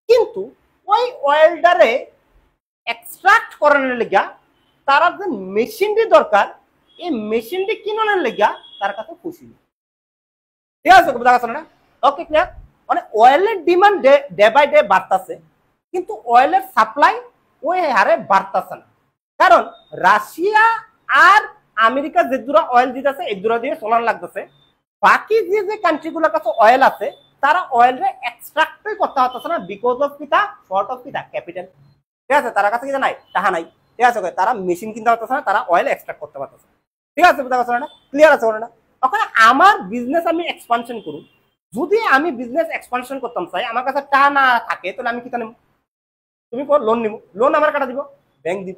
কিন্তু ওই অয়েলটারে এক্সট্রাক্ট করানোর লেগা তারা যে মেশিনটি দরকার এই মেশিনটি কিনানোর লেগা তার কাছে খুশি ঠিক আছে বুঝতে পারছো না ওকে ক্লিয়ার মানে অয়েলের ডিমান্ড ডে বাই ডে বাড়তেছে কিন্তু অয়েলের সাপ্লাই ওই হারে বাড়তেছে না কারণ রাশিয়া আর আমেরিকা যে দুরা অয়েল দিতেছে এই দুরা দিয়ে চলান লাগতেছে বাকি যে যে কান্ট্রিগুলোর কাছে অয়েল আছে তারা অয়েলরে এক্সট্রাক্টই করতে পারতেছে না বিকজ অফ কিটা শর্ট অফ কিটা ক্যাপিটাল ঠিক আছে তারা কাছে কিটা নাই টাকা নাই ঠিক আছে তারা মেশিন কিনতে পারতেছে না তারা অয়েল এক্সট্রাক্ট করতে পারতেছে ঠিক আছে বুঝতে পারছো না ক্লিয়ার আছে না ওখানে আমার বিজনেস আমি এক্সপানশন করুন যদি আমি বিজনেস এক্সপানশন করতাম চাই আমার কাছে টাকা না থাকে তাহলে আমি কিটা নেব তুমি লোন নিব লোন আমার কাটা দিব ব্যাংক দিব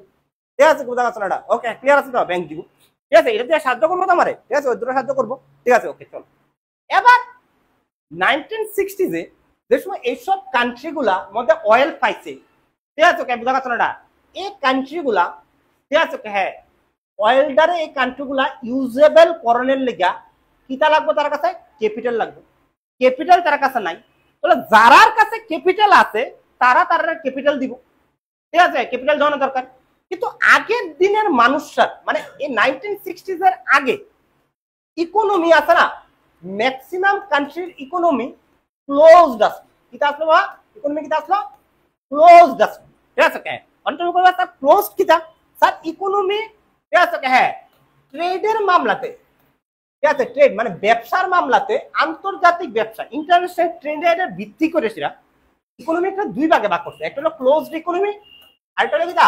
ঠিক আছে বুঝতে পারছো না ওকে ক্লিয়ার আছে তো ব্যাংক দিব ঠিক আছে এটা দিয়ে সাহায্য করবো তো আমারে ঠিক আছে ওই দুটো সাহায্য করবো ঠিক আছে ওকে চলো এবার 1960s যে সময় এইসব কান্ট্রিগুলা মধ্যে অয়েল পাইছে ঠিক আছে ওকে বুঝতে পারছো না এই কান্ট্রিগুলা ঠিক আছে হ্যাঁ অয়েলটারে এই কান্ট্রিগুলা ইউজেবল করণের লেগা কিটা লাগবে তার কাছে ক্যাপিটাল লাগবে ক্যাপিটাল তার কাছে নাই তাহলে যারার কাছে ক্যাপিটাল আছে তারা তার ক্যাপিটাল দিব ঠিক আছে ক্যাপিটাল দেওয়ানো দরকার কিন্তু আগের দিনের মানুষরা মানে এই 1960s এর আগে ইকোনমি আছে না ম্যাক্সিমাম কান্ট্রির ইকোনমি ক্লোজড আছে কিটা আসলো বা ইকোনমি কিটা আসলো ক্লোজড আছে ঠিক আছে হ্যাঁ অন্তত স্যার ক্লোজড কিটা স্যার ইকোনমি ঠিক আছে হ্যাঁ ট্রেডের মামলাতে ঠিক আছে ট্রেড মানে ব্যবসার মামলাতে আন্তর্জাতিক ব্যবসা ইন্টারন্যাশনাল ট্রেডের ভিত্তি করে সেটা ইকোনমিটা দুই ভাগে ভাগ করছে একটা হলো ক্লোজড ইকোনমি আর একটা হলো কিটা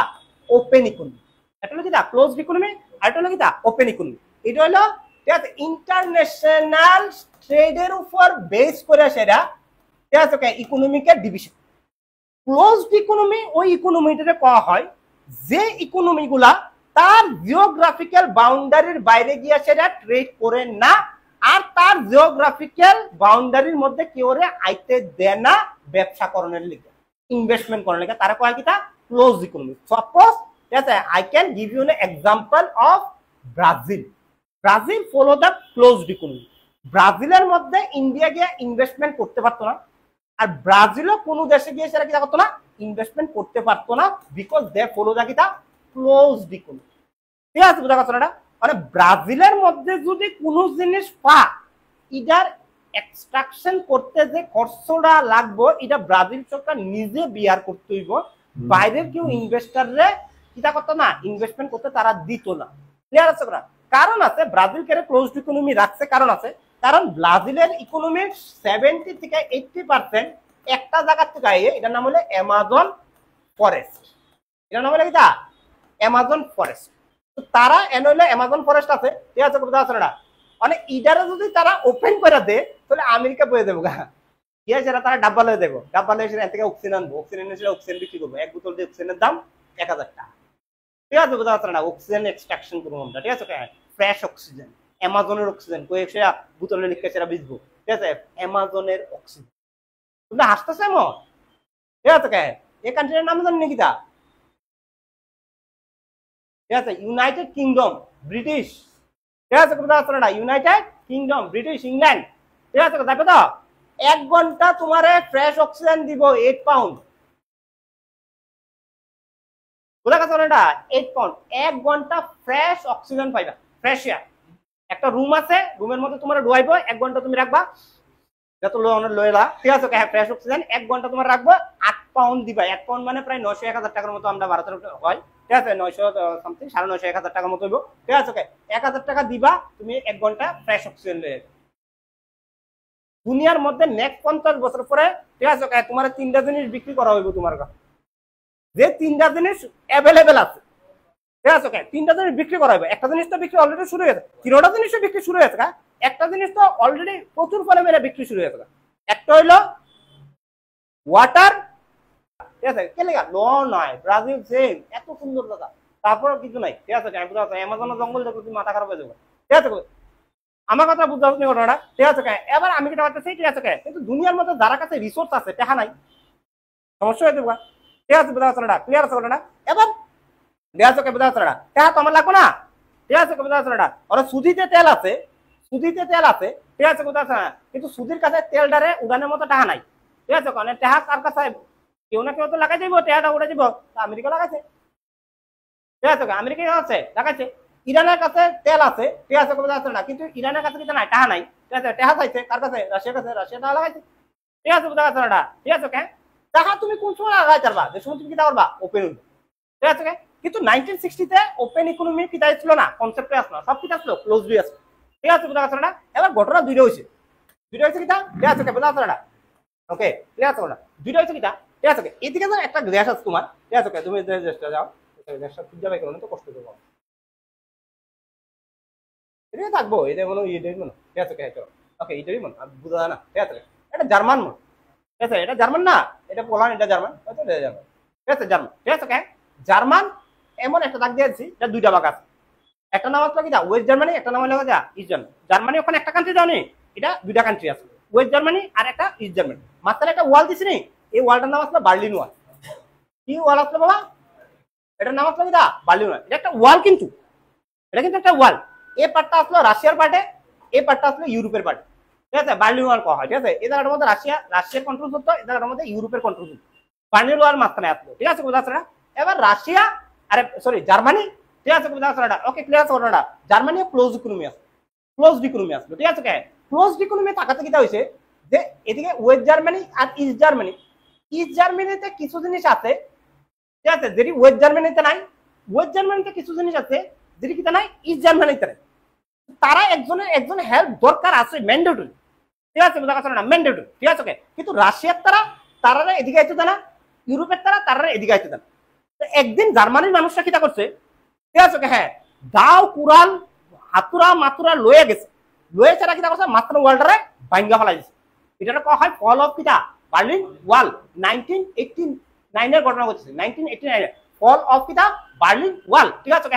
ওপেন ইকোনমি একটা হলো কিটা ক্লোজড ইকোনমি আর একটা হলো কিটা ওপেন ইকোনমি এটা হলো ঠিক আছে ইন্টারন্যাশনাল ট্রেডের উপর বেস করে সেটা ঠিক আছে ইকোনমিকের ডিভিশন ক্লোজড ইকোনমি ওই ইকোনমিটাকে কওয়া হয় যে ইকোনমিগুলা তার জিওগ্রাফিক্যাল বাউন্ডারির বাইরে গিয়ে সেটা ট্রেড করে না আর তার জিওগ্রাফিক্যাল বাউন্ডারির মধ্যে কেউ আইতে দেয় না ব্যবসা করণের লিগে ইনভেস্টমেন্ট করার লিগে তারা কয় কিটা ক্লোজ ইকোনমি সাপোজ ঠিক আছে I can give U an example of Brazil Brazil follow the closed economy ব্রাজিলের মধ্যে ইন্ডিয়া গিয়ে ইনভেস্টমেন্ট করতে পারতো না আর ব্রাজিলও কোনো দেশে গিয়ে সেটা কিটা করতো না ইনভেস্টমেন্ট করতে পারতো না বিকজ দে ফলো দ্য কিটা ক্লোজড ইকোনমি ঠিক আছে বুঝা কথা না মানে ব্রাজিলের মধ্যে যদি কোনো জিনিস পা ইদার এক্সট্রাকশন করতে যে খরচটা লাগবে এটা ব্রাজিল সরকার নিজে বিয়ার করতে হইব, বাইরের কেউ ইনভেস্টররে কিটা করতো না, ইনভেস্টমেন্ট করতে তারা দিত না। ক্লিয়ার আছে না? কারণ আছে, ব্রাজিল কে ক্লোজড ইকোনমি রাখছে, কারণ আছে, কারণ ব্রাজিলের ইকোনমির 70 থেকে 80% একটা জায়গা থেকে আইয়ে, এটার নাম হলো অ্যামাজন ফরেস্ট। এটার নাম হলো কিটা, অ্যামাজন ফরেস্ট। তো তারা এন হইলে অ্যামাজন ফরেস্ট আছে, ঠিক আছে, কথা আছে না, মানে ইডারে যদি তারা ওপেন করে দেয় তাহলে আমেরিকা বয়ে দেবো গা, ঠিক আছে, তারা ডাব্বা লয়ে দেবো, ডাব্বা লয়ে এসে থেকে অক্সিজেন আনবো, অক্সিজেন এনে অক্সিজেন বিক্রি করবো, এক বোতল দিয়ে অক্সিজেনের দাম 1000 টাকা, ঠিক আছে, বোঝা যাচ্ছে না, অক্সিজেন এক্সট্রাকশন করবো আমরা, ঠিক আছে, ফ্রেশ অক্সিজেন, অ্যামাজনের অক্সিজেন কয়ে সেটা বোতলে লিখে সেটা বেচবো, ঠিক আছে, অ্যামাজনের অক্সিজেন। তুমি হাসতেছে এমন, ঠিক আছে, এই কান্ট্রির নাম জানি নাকি তা, ঠিক আছে, ইউনাইটেড কিংডম, ব্রিটিশ, ঠিক আছে, বোঝা যাচ্ছে না, ইউনাইটেড কিংডম, ব্রিটিশ, ইংল্যান্ড, ঠিক আছে, দেখো তো 1 ঘন্টা তোমার ফ্রেশ অক্সিজেন দিব 8 পাউন্ড, বোঝা গেছে না, 8 পাউন্ড 1 ঘন্টা ফ্রেশ অক্সিজেন পাইবা, ফ্রেশ এয়ার। একটা রুম আছে, রুমের মধ্যে তোমার ডুয়াইব, 1 ঘন্টা তুমি রাখবা, যত লয়লা, ঠিক আছে, ফ্রেশ অক্সিজেন 1 ঘন্টা তোমার রাখবো, 8 পাউন্ড দিবা, 1 পাউন্ড মানে প্রায় 900-1000 টাকার মতো আমরা ভারতের হয়, ঠিক আছে, 900 সামথিং 950-1000 টাকার মতো হইব, ঠিক আছে, 1000 টাকা দিবা, তুমি 1 ঘন্টা ফ্রেশ অক্সিজেন লয়ে দুনিয়ার মধ্যে নেক্সট 50 বছর পরে, ঠিক আছে, তোমার 3টা জিনিস বিক্রি করা হইব তোমার কাছে, যে 3টা জিনিস অ্যাভেলেবেল আছে, ঠিক আছে, 3টা জিনিস বিক্রি করা হবে, একটা জিনিস তো বিক্রি অলরেডি শুরু হয়েছে, 3টা জিনিসও বিক্রি শুরু হয়েছে, একটা জিনিস তো অলরেডি প্রচুর পরিমাণে বিক্রি শুরু হয়েছে, একটা হইলো ওয়াটার, ঠিক আছে, কে লেগা ল নয়, ব্রাজিল সেম এত সুন্দর জায়গা, তারপরে কিছু নাই, ঠিক আছে, অ্যামাজনের জঙ্গল দেখো তুমি মাথা খারাপ হয়ে যাবে, ঠিক আছে, আমার কথা বুঝতে পারছি ঘটনাটা, ঠিক আছে, এবার আমি কিটা করতেছি, ঠিক আছে, কিন্তু দুনিয়ার মধ্যে যারা কাছে রিসোর্স আছে টাকা নাই, সমস্যা হয়ে যাবে, ঠিক আছে, বোঝা যাচ্ছে না, ক্লিয়ার আছে ঘটনা, এবার ঠিক আছে, বোঝা যাচ্ছে না, টাকা তো আমার লাগবে না, ঠিক আছে, বোঝা যাচ্ছে না, ওরা সুদিতে তেল আছে, সুদিতে তেল আছে, ঠিক আছে, বোঝা যাচ্ছে না, কিন্তু সুদির কাছে তেলটারে উড়ানের মতো টাকা নাই, ঠিক আছে, কারণ টাকা কার কাছে কেউ না কেউ তো লাগাই দিব, টাকাটা উড়ে দিব, আমেরিকা লাগাইছে, ঠিক আছে, আমেরিকা আছে লাগাইছে, ইরানের কাছে তেল আছে, ঠিক আছে, বোঝা যাচ্ছে না, কিন্তু ইরানের কাছে কিন্তু নাই, টাকা নাই, ঠিক আছে, টাকা চাইছে কার কাছে, রাশিয়ার কাছে, রাশিয়া টাকা লাগাইছে, ঠিক আছে, বোঝা যাচ্ছে না, ঠিক আছে, টাকা তুমি কোন সময় লাগাই পারবা, যে সময় তুমি কিটা করবা ওপেন, ঠিক আছে, কিন্তু 1960-তে ওপেন ইকোনমি কিটা ছিল না, কনসেপ্টে আসলো না, সব কিটা আসলো ক্লোজলি আসলো, ঠিক আছে, বোঝা যাচ্ছে না, এবার ঘটনা দুইটা হয়েছে কিটা, ঠিক আছে, বোঝা যাচ্ছে না, ওকে, ঠিক আছে, দুইটা হয়েছে কিটা, ঠিক আছে, এদিকে তো একটা গ্যাস আছে তোমার, ঠিক আছে, তুমি দেশটা যাও, দেশটা খুঁজে যাবে কারণে তো কষ্ট করবো, এটা থাকবো, এটা মনে ইয়ে মনে, ঠিক আছে, ওকে, এটাই মনে বুঝা না, ঠিক আছে, এটা জার্মান মনে, ঠিক আছে, এটা জার্মান না, এটা পোল্যান্ড, এটা জার্মান, জার্মান, ঠিক আছে, জার্মান, ঠিক আছে, জার্মান এমন একটা দাগ দিয়েছি, এটা দুইটা ভাগ আছে, একটা নাম আসলো কি ওয়েস্ট জার্মানি, একটা নাম হলো ইস্ট জার্মানি, জার্মানি ওখানে একটা কান্ট্রি জানি, এটা দুইটা কান্ট্রি আছে, ওয়েস্ট জার্মানি আর একটা ইস্ট জার্মানি, মাঝখানে একটা ওয়াল দিছি নি, এই ওয়ালটার নাম আসলো বার্লিন ওয়াল, কি ওয়াল আসলো বাবা, এটার নাম আসলো কি বার্লিন ওয়াল, এটা একটা ওয়াল, কিন্তু এটা কিন্তু একটা ওয়াল, এই পার্টটা আসলো রাশিয়ার পার্টে, এই পার্টটা আসলো ইউরোপের পার্টে, ঠিক আছে, বার্লিন ওয়াল করা হয়, ঠিক আছে, এই জায়গাটার মধ্যে রাশিয়ার কন্ট্রোল করতো, এই জায়গাটার মধ্যে ইউরোপের কন্ট্রোল করতো, বার্লিন ওয়াল মাঝখানে আসলো, ঠিক আছে, বোঝা যাচ্ছে না, এবার রাশিয়া আরে সরি জার্মানি, ঠিক আছে, বোঝা যাচ্ছে না, ওকে, ক্লিয়ার আছে ঘটনাটা, জার্মানি ক্লোজ ইকোনমি আছে, ক্লোজড ইকোনমি আসলো, ঠিক আছে, ক্লোজড ইকোনমি থাকাতে কিটা হয়েছে, যে এদিকে ওয়েস্ট জার্মানি আর ইস্ট জার্মানি, ইস্ট জার্মানিতে কিছু জিনিস আছে, ঠিক আছে, যেটি ওয়েস্ট জার্মানিতে নাই, ওয়েস্ট জার্মানিতে কিছু জিনিস আছে যেটি কিটা নাই ইস্ট জার্মানিতে নাই, তারা একজন হেল্প দরকার আছে, ম্যান্ডেটরি, ঠিক আছে, বোঝা যাচ্ছে না, ম্যান্ডেটরি, ঠিক আছে, কিন্তু রাশিয়ার তারা এদিকে আইতে দেয় না, ইউরোপের তারা এদিকে আইতে দেয় না, তো একদিন জার্মানির মানুষরা কিটা করছে, ঠিক আছে, দাও কুরাল হাতুরা মাতুরা লয়ে গেছে, লয়ে ছাড়া কিটা করছে, মাত্র ওয়ার্ল্ডারে ভাঙ্গা ফেলাই দিছে, এটা কয়া হয় ফল অফ কিটা বার্লিন ওয়াল, 1989 এর ঘটনা ঘটেছে, 1989 ফল অফ কিটা বার্লিন ওয়াল, ঠিক আছে,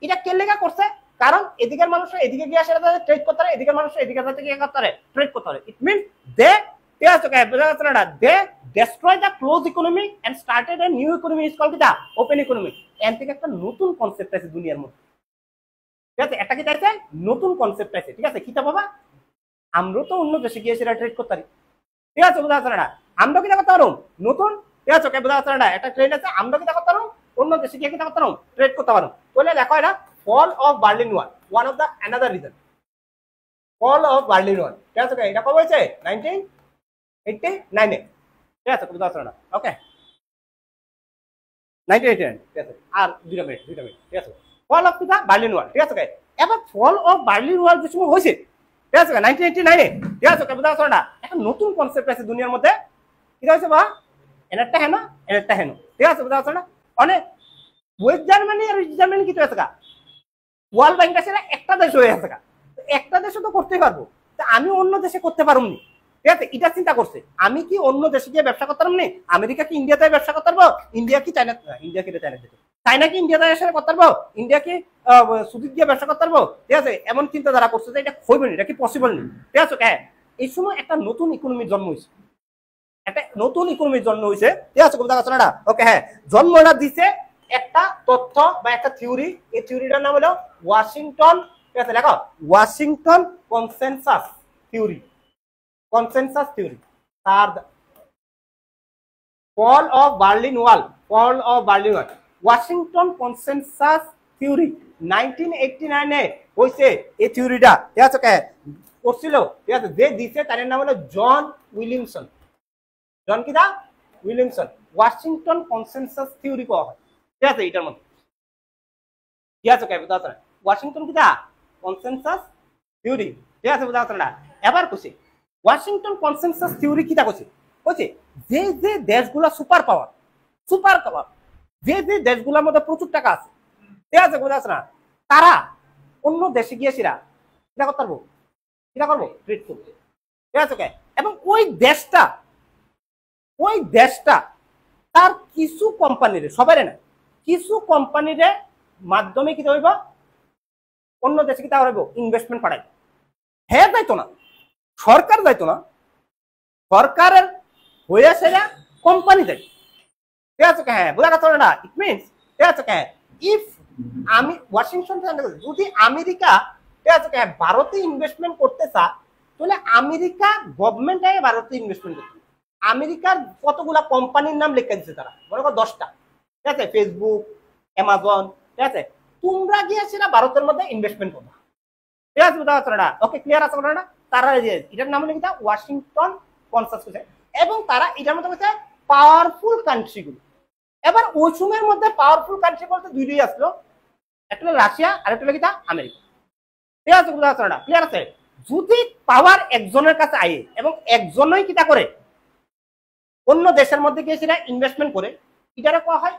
এটা কে লেগা করছে, কারণ এদিকের মানুষরা এদিকে গিয়ে আসে ট্রেড করতে পারে, এদিকের মানুষরা এদিকে গিয়ে করতে পারে ট্রেড করতে পারে, ইট মিনস দে, ঠিক আছে, বোঝা যাচ্ছে না, দে destroy the closed economy and started a new economy is called the open economy, এর থেকে একটা নতুন কনসেপ্ট আছে দুনিয়ার মধ্যে, ঠিক আছে, একটা কি আছে নতুন কনসেপ্ট আছে, ঠিক আছে, কিটা বাবা, আমরা তো অন্য দেশে গিয়ে সেটা ট্রেড করতে পারি, ঠিক আছে, বোঝা যাচ্ছে না, আমরা কিটা করতে পারো নতুন, ঠিক আছে, বোঝা যাচ্ছে না, একটা ট্রেড আছে, আমরা কিটা করতে পারো অন্য দেশে গিয়ে কিটা করতে পারো ট্রেড করতে পারো, বলে দেখো এটা fall of Berlin wall, one of the another reason, fall of Berlin wall, ঠিক আছে? এটা কবে হয়েছে? 1989 ঠিক আছে? বুঝতে পারছো না? ওকে 1989 ঠিক আছে। আর 2 মিনিট ঠিক আছে। ফল অফ কিটা বার্লিন ওয়াল, ঠিক আছে? এবার ফল অফ বার্লিন ওয়াল যে সময় হয়েছে, ঠিক আছে 1989 ঠিক আছে? বুঝতে পারছো না? এখন নতুন কনসেপ্ট আছে দুনিয়ার মধ্যে, কি হয়েছে বা এনেরটা হেন এনেরটা হেন, ঠিক আছে? বুঝতে পারছো না? অনেক ওয়েস্ট জার্মানি আর ইস্ট জার্মানি কি হয়েছে ওয়ার্ল্ড ব্যাংক আছে একটা দেশ হয়ে আছে, একটা দেশে তো করতেই পারবো, আমি অন্য দেশে করতে পারবনি, ঠিক আছে? এটা চিন্তা করছে আমি কি অন্য দেশে গিয়ে ব্যবসা করতে পারবো? আমেরিকা কি ইন্ডিয়াতে ব্যবসা করতে পারবো? ইন্ডিয়া কি চায়না, ইন্ডিয়া কি চায়না দিতে, চায়না কি ইন্ডিয়াতে এসে করতে পারবো? ইন্ডিয়া কি সুদিক দিয়ে ব্যবসা করতে পারবো? ঠিক আছে? এমন চিন্তাধারা করছে যে এটা হইবে না, এটা কি পসিবল নেই, ঠিক আছে? হ্যাঁ, এই সময় একটা নতুন ইকোনমির জন্ম হয়েছে, একটা নতুন ইকোনমির জন্ম হয়েছে, ঠিক আছে? বুঝতে পারছো না? ওকে হ্যাঁ, জন্মটা দিছে একটা তথ্য বা একটা থিওরি, এই থিওরিটার নাম হলো ওয়াশিংটন, ঠিক আছে? দেখো Washington consensus theory, consensus theory. তার fall of Berlin wall, fall of Berlin wall, Washington consensus theory 1989 হয়েছে এই থিওরিটা, ঠিক আছে? করছিল, ঠিক আছে? যে দিছে তার নাম হলো জন উইলিয়ামসন, জন কিদা উইলিয়ামসন। ওয়াশিংটন কনসেনসাস থিওরি করা হয়, ঠিক আছে? এটার মধ্যে ঠিক আছে? ওয়াশিংটন কিদা কনসেনসাস থিওরি, ঠিক আছে? বুঝা যাচ্ছে না? এবার কইছে ওয়াশিংটন কনসেনসাস থিওরি কিটা কইছে, কইছে যে যে দেশগুলা সুপার পাওয়ার, সুপার পাওয়ার, যে যে দেশগুলোর মধ্যে প্রচুর টাকা আছে, ঠিক আছে? বুঝা যাচ্ছে না? তারা অন্য দেশে গিয়ে সেরা এটা করতে পারবো, এটা করবো ট্রিট করবো, ঠিক আছে? এবং ওই দেশটা তার কিছু কোম্পানির, সবাই না, কিছু কোম্পানির মাধ্যমে কি হইব অন্য দেশে কি তা হইব ইনভেস্টমেন্ট পাঠাই, হ্যাঁ যাইতো না, সরকার যাইতো না, সরকারের হয়ে সেরা কোম্পানি যাই, ঠিক আছে? হ্যাঁ, বোঝা গেছে না? ইট মিনস, ঠিক আছে? ইফ আমি ওয়াশিংটন যদি আমেরিকা, ঠিক আছে, ভারতে ইনভেস্টমেন্ট করতে চা, তাহলে আমেরিকা গভর্নমেন্ট ভারতে ইনভেস্টমেন্ট করতে, আমেরিকার কতগুলা কোম্পানির নাম লিখে দিচ্ছে তারা, মনে করো 10টা, ঠিক আছে? ফেসবুক, অ্যামাজন, ঠিক আছে? তোমরা গিয়েছিল ভারতের মধ্যে ইনভেস্টমেন্ট করবা, ঠিক আছে? বুঝতে পারছো না? ওকে ক্লিয়ার আছে না? তারা এটার নাম হলো কি ওয়াশিংটন কনসেনসাস, এবং তারা এটার মধ্যে হচ্ছে পাওয়ারফুল কান্ট্রিগুলো। এবার ওই সময়ের মধ্যে পাওয়ারফুল কান্ট্রি বলতে দুইটাই আসলো, একটা হলো রাশিয়া আর একটা হলো কি আমেরিকা, ঠিক আছে? বুঝতে পারছো না? ক্লিয়ার আছে? যদি পাওয়ার একজনের কাছে আয়ে এবং একজনই কিটা করে অন্য দেশের মধ্যে গিয়ে সেটা ইনভেস্টমেন্ট করে, এটারে কোয়া হয়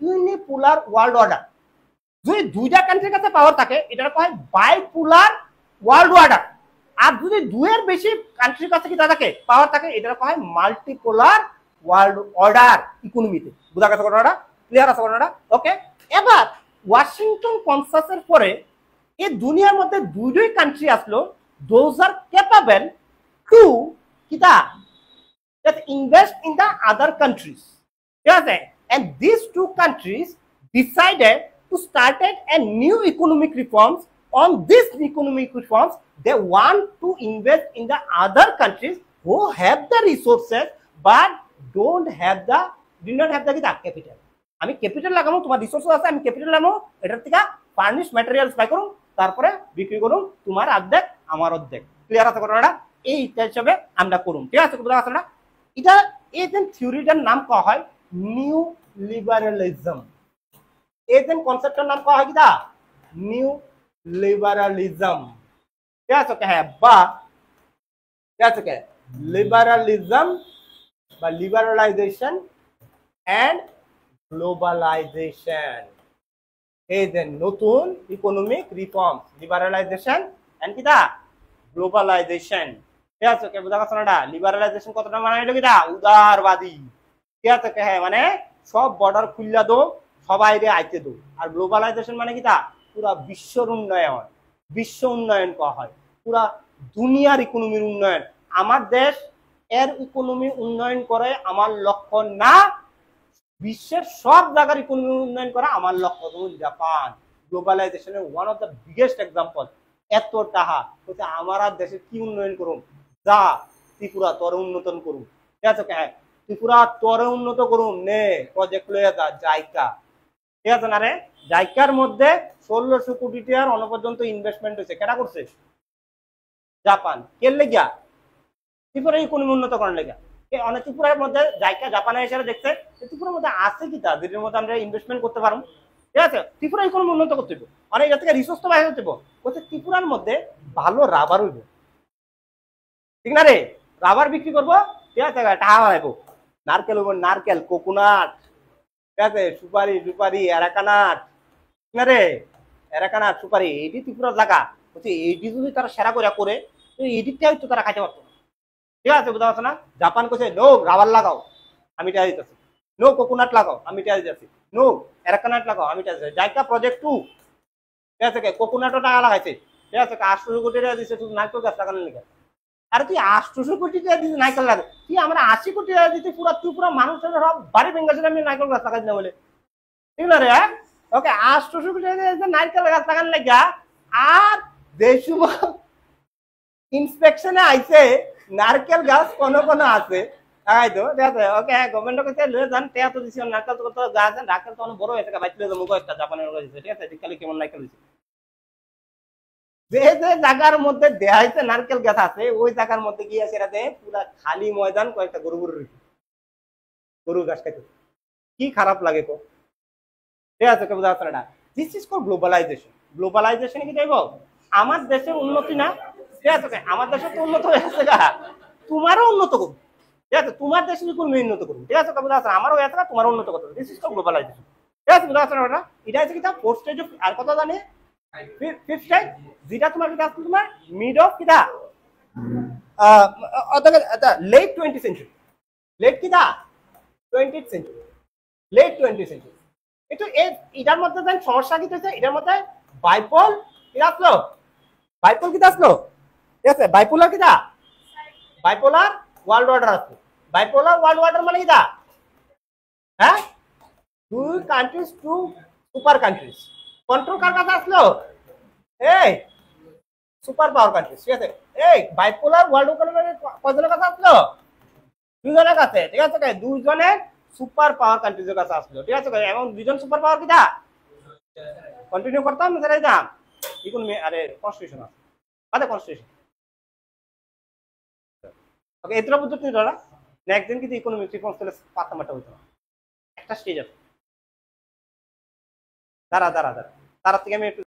ইউনিপোলার ওয়ার্ল্ড অর্ডার। যদি দুইটা কান্ট্রির কাছে পাওয়ার থাকে এটারে কোয়া হয় বাইপোলার ওয়ার্ল্ড অর্ডার। আর যদি দুইয়ের বেশি কান্ট্রির কাছে কি থাকে পাওয়ার থাকে এটারে কোয়া হয় মাল্টিপোলার ওয়ার্ল্ড অর্ডার ইকোনমিতে। বুঝা গেছে কথাটা? ক্লিয়ার আছে কথাটা? ওকে, এবার ওয়াশিংটন কনসেনসাসের পরে এই দুনিয়ার মধ্যে দুইটাই কান্ট্রি আসলো, দোজ আর ক্যাপাবল টু কিটা that invest in the other countries. Yes, and these two countries decided to start a new economic reforms. On these economic reforms, they want to invest in the other countries who have the resources but do not have the capital. আমি capital লাগামো, তোমার resource আছে, আমি capital লাগামো, এটার থেকে furnish materials by করুন, তারপরে বিক্রি করুন, তোমার অর্ধেক আমার অর্ধেক। ক্লিয়ার আছে কথাটা? এই হিসাবে আমরা করুন, ঠিক আছে? বুঝা গেছে না? এটা এই যে থিওরিটার নাম করা হয় নিউ লিবারালিজম। এই যে কনসেপ্টের নাম করা হয় কিটা নিউ লিবারালিজম, ঠিক আছে? হ্যাঁ, বা ঠিক আছে লিবারালিজম বা লিবারালাইজেশন এন্ড গ্লোবালাইজেশন। এই যে নতুন ইকোনমিক রিফর্মস, লিবারালাইজেশন এন্ড কিটা গ্লোবালাইজেশন, ঠিক আছে? বুঝা গেছে না? লিবারালাইজেশন কতটা মানে হলো কিটা উদারবাদী, ঠিক আছে? হ্যাঁ, মানে সব বর্ডার খুললা দো, সবাই রে আইতে দো। আর গ্লোবালাইজেশন মানে কিটা পুরা বিশ্বর উন্নয়ন, বিশ্ব উন্নয়ন করা হয়, পুরা দুনিয়ার ইকোনমির উন্নয়ন। আমার দেশ এর ইকোনমি উন্নয়ন করে আমার লক্ষ্য না, বিশ্বের সব জায়গার ইকোনমি উন্নয়ন করা আমার লক্ষ্য। যেমন জাপান গ্লোবালাইজেশনের one of the biggest example. এত টাকা হচ্ছে আমার দেশে কি উন্নয়ন করুন, যা ত্রিপুরা তরে উন্নতন করুন, ঠিক আছে? ত্রিপুরা তরে উন্নত করুন, নে প্রজেক্ট লয়ে যা জাইকা, ঠিক আছে না রে? জাইকার মধ্যে 1600 কোটি টাকার অনপর্যন্ত ইনভেস্টমেন্ট হয়েছে, কেটা করছে? জাপান কে লেগা ত্রিপুরা ইকোনমি উন্নত করার লেগা অনেক ত্রিপুরার মধ্যে জায়গা জাপানের হিসাবে দেখছে ত্রিপুরার মধ্যে আছে কি তা যেটার মধ্যে আমরা ইনভেস্টমেন্ট করতে পারবো ঠিক আছে ত্রিপুরা ইকোনমি উন্নত করতে হবে অনেক এটা থেকে রিসোর্স তো বাইরে করতে বলছে ত্রিপুরার মধ্যে ভালো রাবার হইব ঠিক না রে রাবার বিক্রি করবো ঠিক আছে টাকা বানাইবো নারকেল হইব নারকেল কোকোনাট ঠিক আছে সুপারি সুপারি এরাকানাট ঠিক না রে এরাকানাট সুপারি এটি ত্রিপুরার জায়গা বলছে এইটি যদি তারা সেরা করে এদিকটা হয়তো তারা খাইতে পারতো ঠিক আছে বুঝতে পারছো না জাপান কোথায় নো রাবার লাগাও আমি টিয়া দিতেছি নো কোকোনাট লাগাও আমি টিয়া দিতেছি নো এরাকানাট লাগাও আমি টিয়া দিতেছি জায়গা প্রজেক্ট 2 ঠিক আছে কোকোনাটও টাকা লাগাইছে ঠিক আছে 800 কোটি টাকা দিচ্ছে শুধু নারকেল গাছ লাগানোর লেগে আরে তুই 800 কোটি টাকা দিচ্ছিস নারকেল লাগাতে তুই আমরা 80 কোটি টাকা দিচ্ছি পুরো মানুষের সব বাড়ি ভেঙে আমি নারকেল গাছ লাগাই না বলে ঠিক না রে ওকে 800 কোটি টাকা নারকেল গাছ লাগানোর লেগে আর দেশু ইন্সপেকশনে আইছে নারকেল গাছ কোন আছে তাই তো ঠিক আছে ওকে হ্যাঁ গভর্নমেন্ট কাছে লয়ে যান তে তো দিছি নারকেল তো গাছ নারকেল তো অনেক বড় হয়ে থাকে বাইতে মুগো একটা জাপানের হয়েছে ঠিক আছে দেখলে কেমন নারকেল হইছে যে যে জায়গার মধ্যে দেখাইছে নারকেল গাছ আছে ওই জায়গার মধ্যে গিয়ে সেটাতে পুরা খালি ময়দান কয়েকটা গরু ঘাস খাইতে কি খারাপ লাগে তো ঠিক আছে বুঝা যাচ্ছে না দিস ইজ কল গ্লোবালাইজেশন কি যাইব আমার দেশের উন্নতি না ঠিক আছে আমার দেশে তো উন্নত হয়ে আছে গা তোমারও উন্নত করবো ঠিক আছে তোমার দেশে ইকোনমি উন্নত করবো ঠিক আছে বুঝা যাচ্ছে আমারও হয়ে আছে তোমারও উন্নত করতে দিস ইজ কল গ্লোবালাইজেশন ঠিক আছে বুঝা যাচ্ছে না এটা হচ্ছে কি তা ফোর্থ স্টেজ অফ আর কথা জানে ফিফথ স্টেজ যেটা তোমার কি আসলে তোমার মিড অফ কিটা লেট 20th সেঞ্চুরি লেট কিটা 20th century late 20th century একটু এটার মধ্যে দেন সমস্যা কি হচ্ছে এটার মধ্যে বাইপোল কি আসলো বাইপোল কি আসলো ঠিক আছে বাইপোলার কিটা বাইপোলার ওয়ার্ল্ড অর্ডার আসলো বাইপোলার ওয়ার্ল্ড অর্ডার মানে কিটা হ্যাঁ দুই countries two super countries control কার কাছে আসলো এই সুপার পাওয়ার কান্ট্রিজ ঠিক আছে এই বাইপোলার ওয়ার্ল্ড অর্ডার কয়জনের কাছে আসলো দুজনের কাছে ঠিক আছে দুজনের সুপার পাওয়ার কান্ট্রিজের কাছে আসলো ঠিক আছে এবং দুজন সুপার পাওয়ার কিটা কন্টিনিউ করতাম না সেটাই দাম ইকোনমি আরে কনস্টিটিউশন আছে আরে কনস্টিটিউশন ওকে এতটা বুঝতে তুমি ধরা নেক্সট দিন কিন্তু ইকোনমিক রিফর্মস তাহলে পাতা মাটা হইতো না একটা স্টেজ আছে দাঁড়া থেকে আমি একটু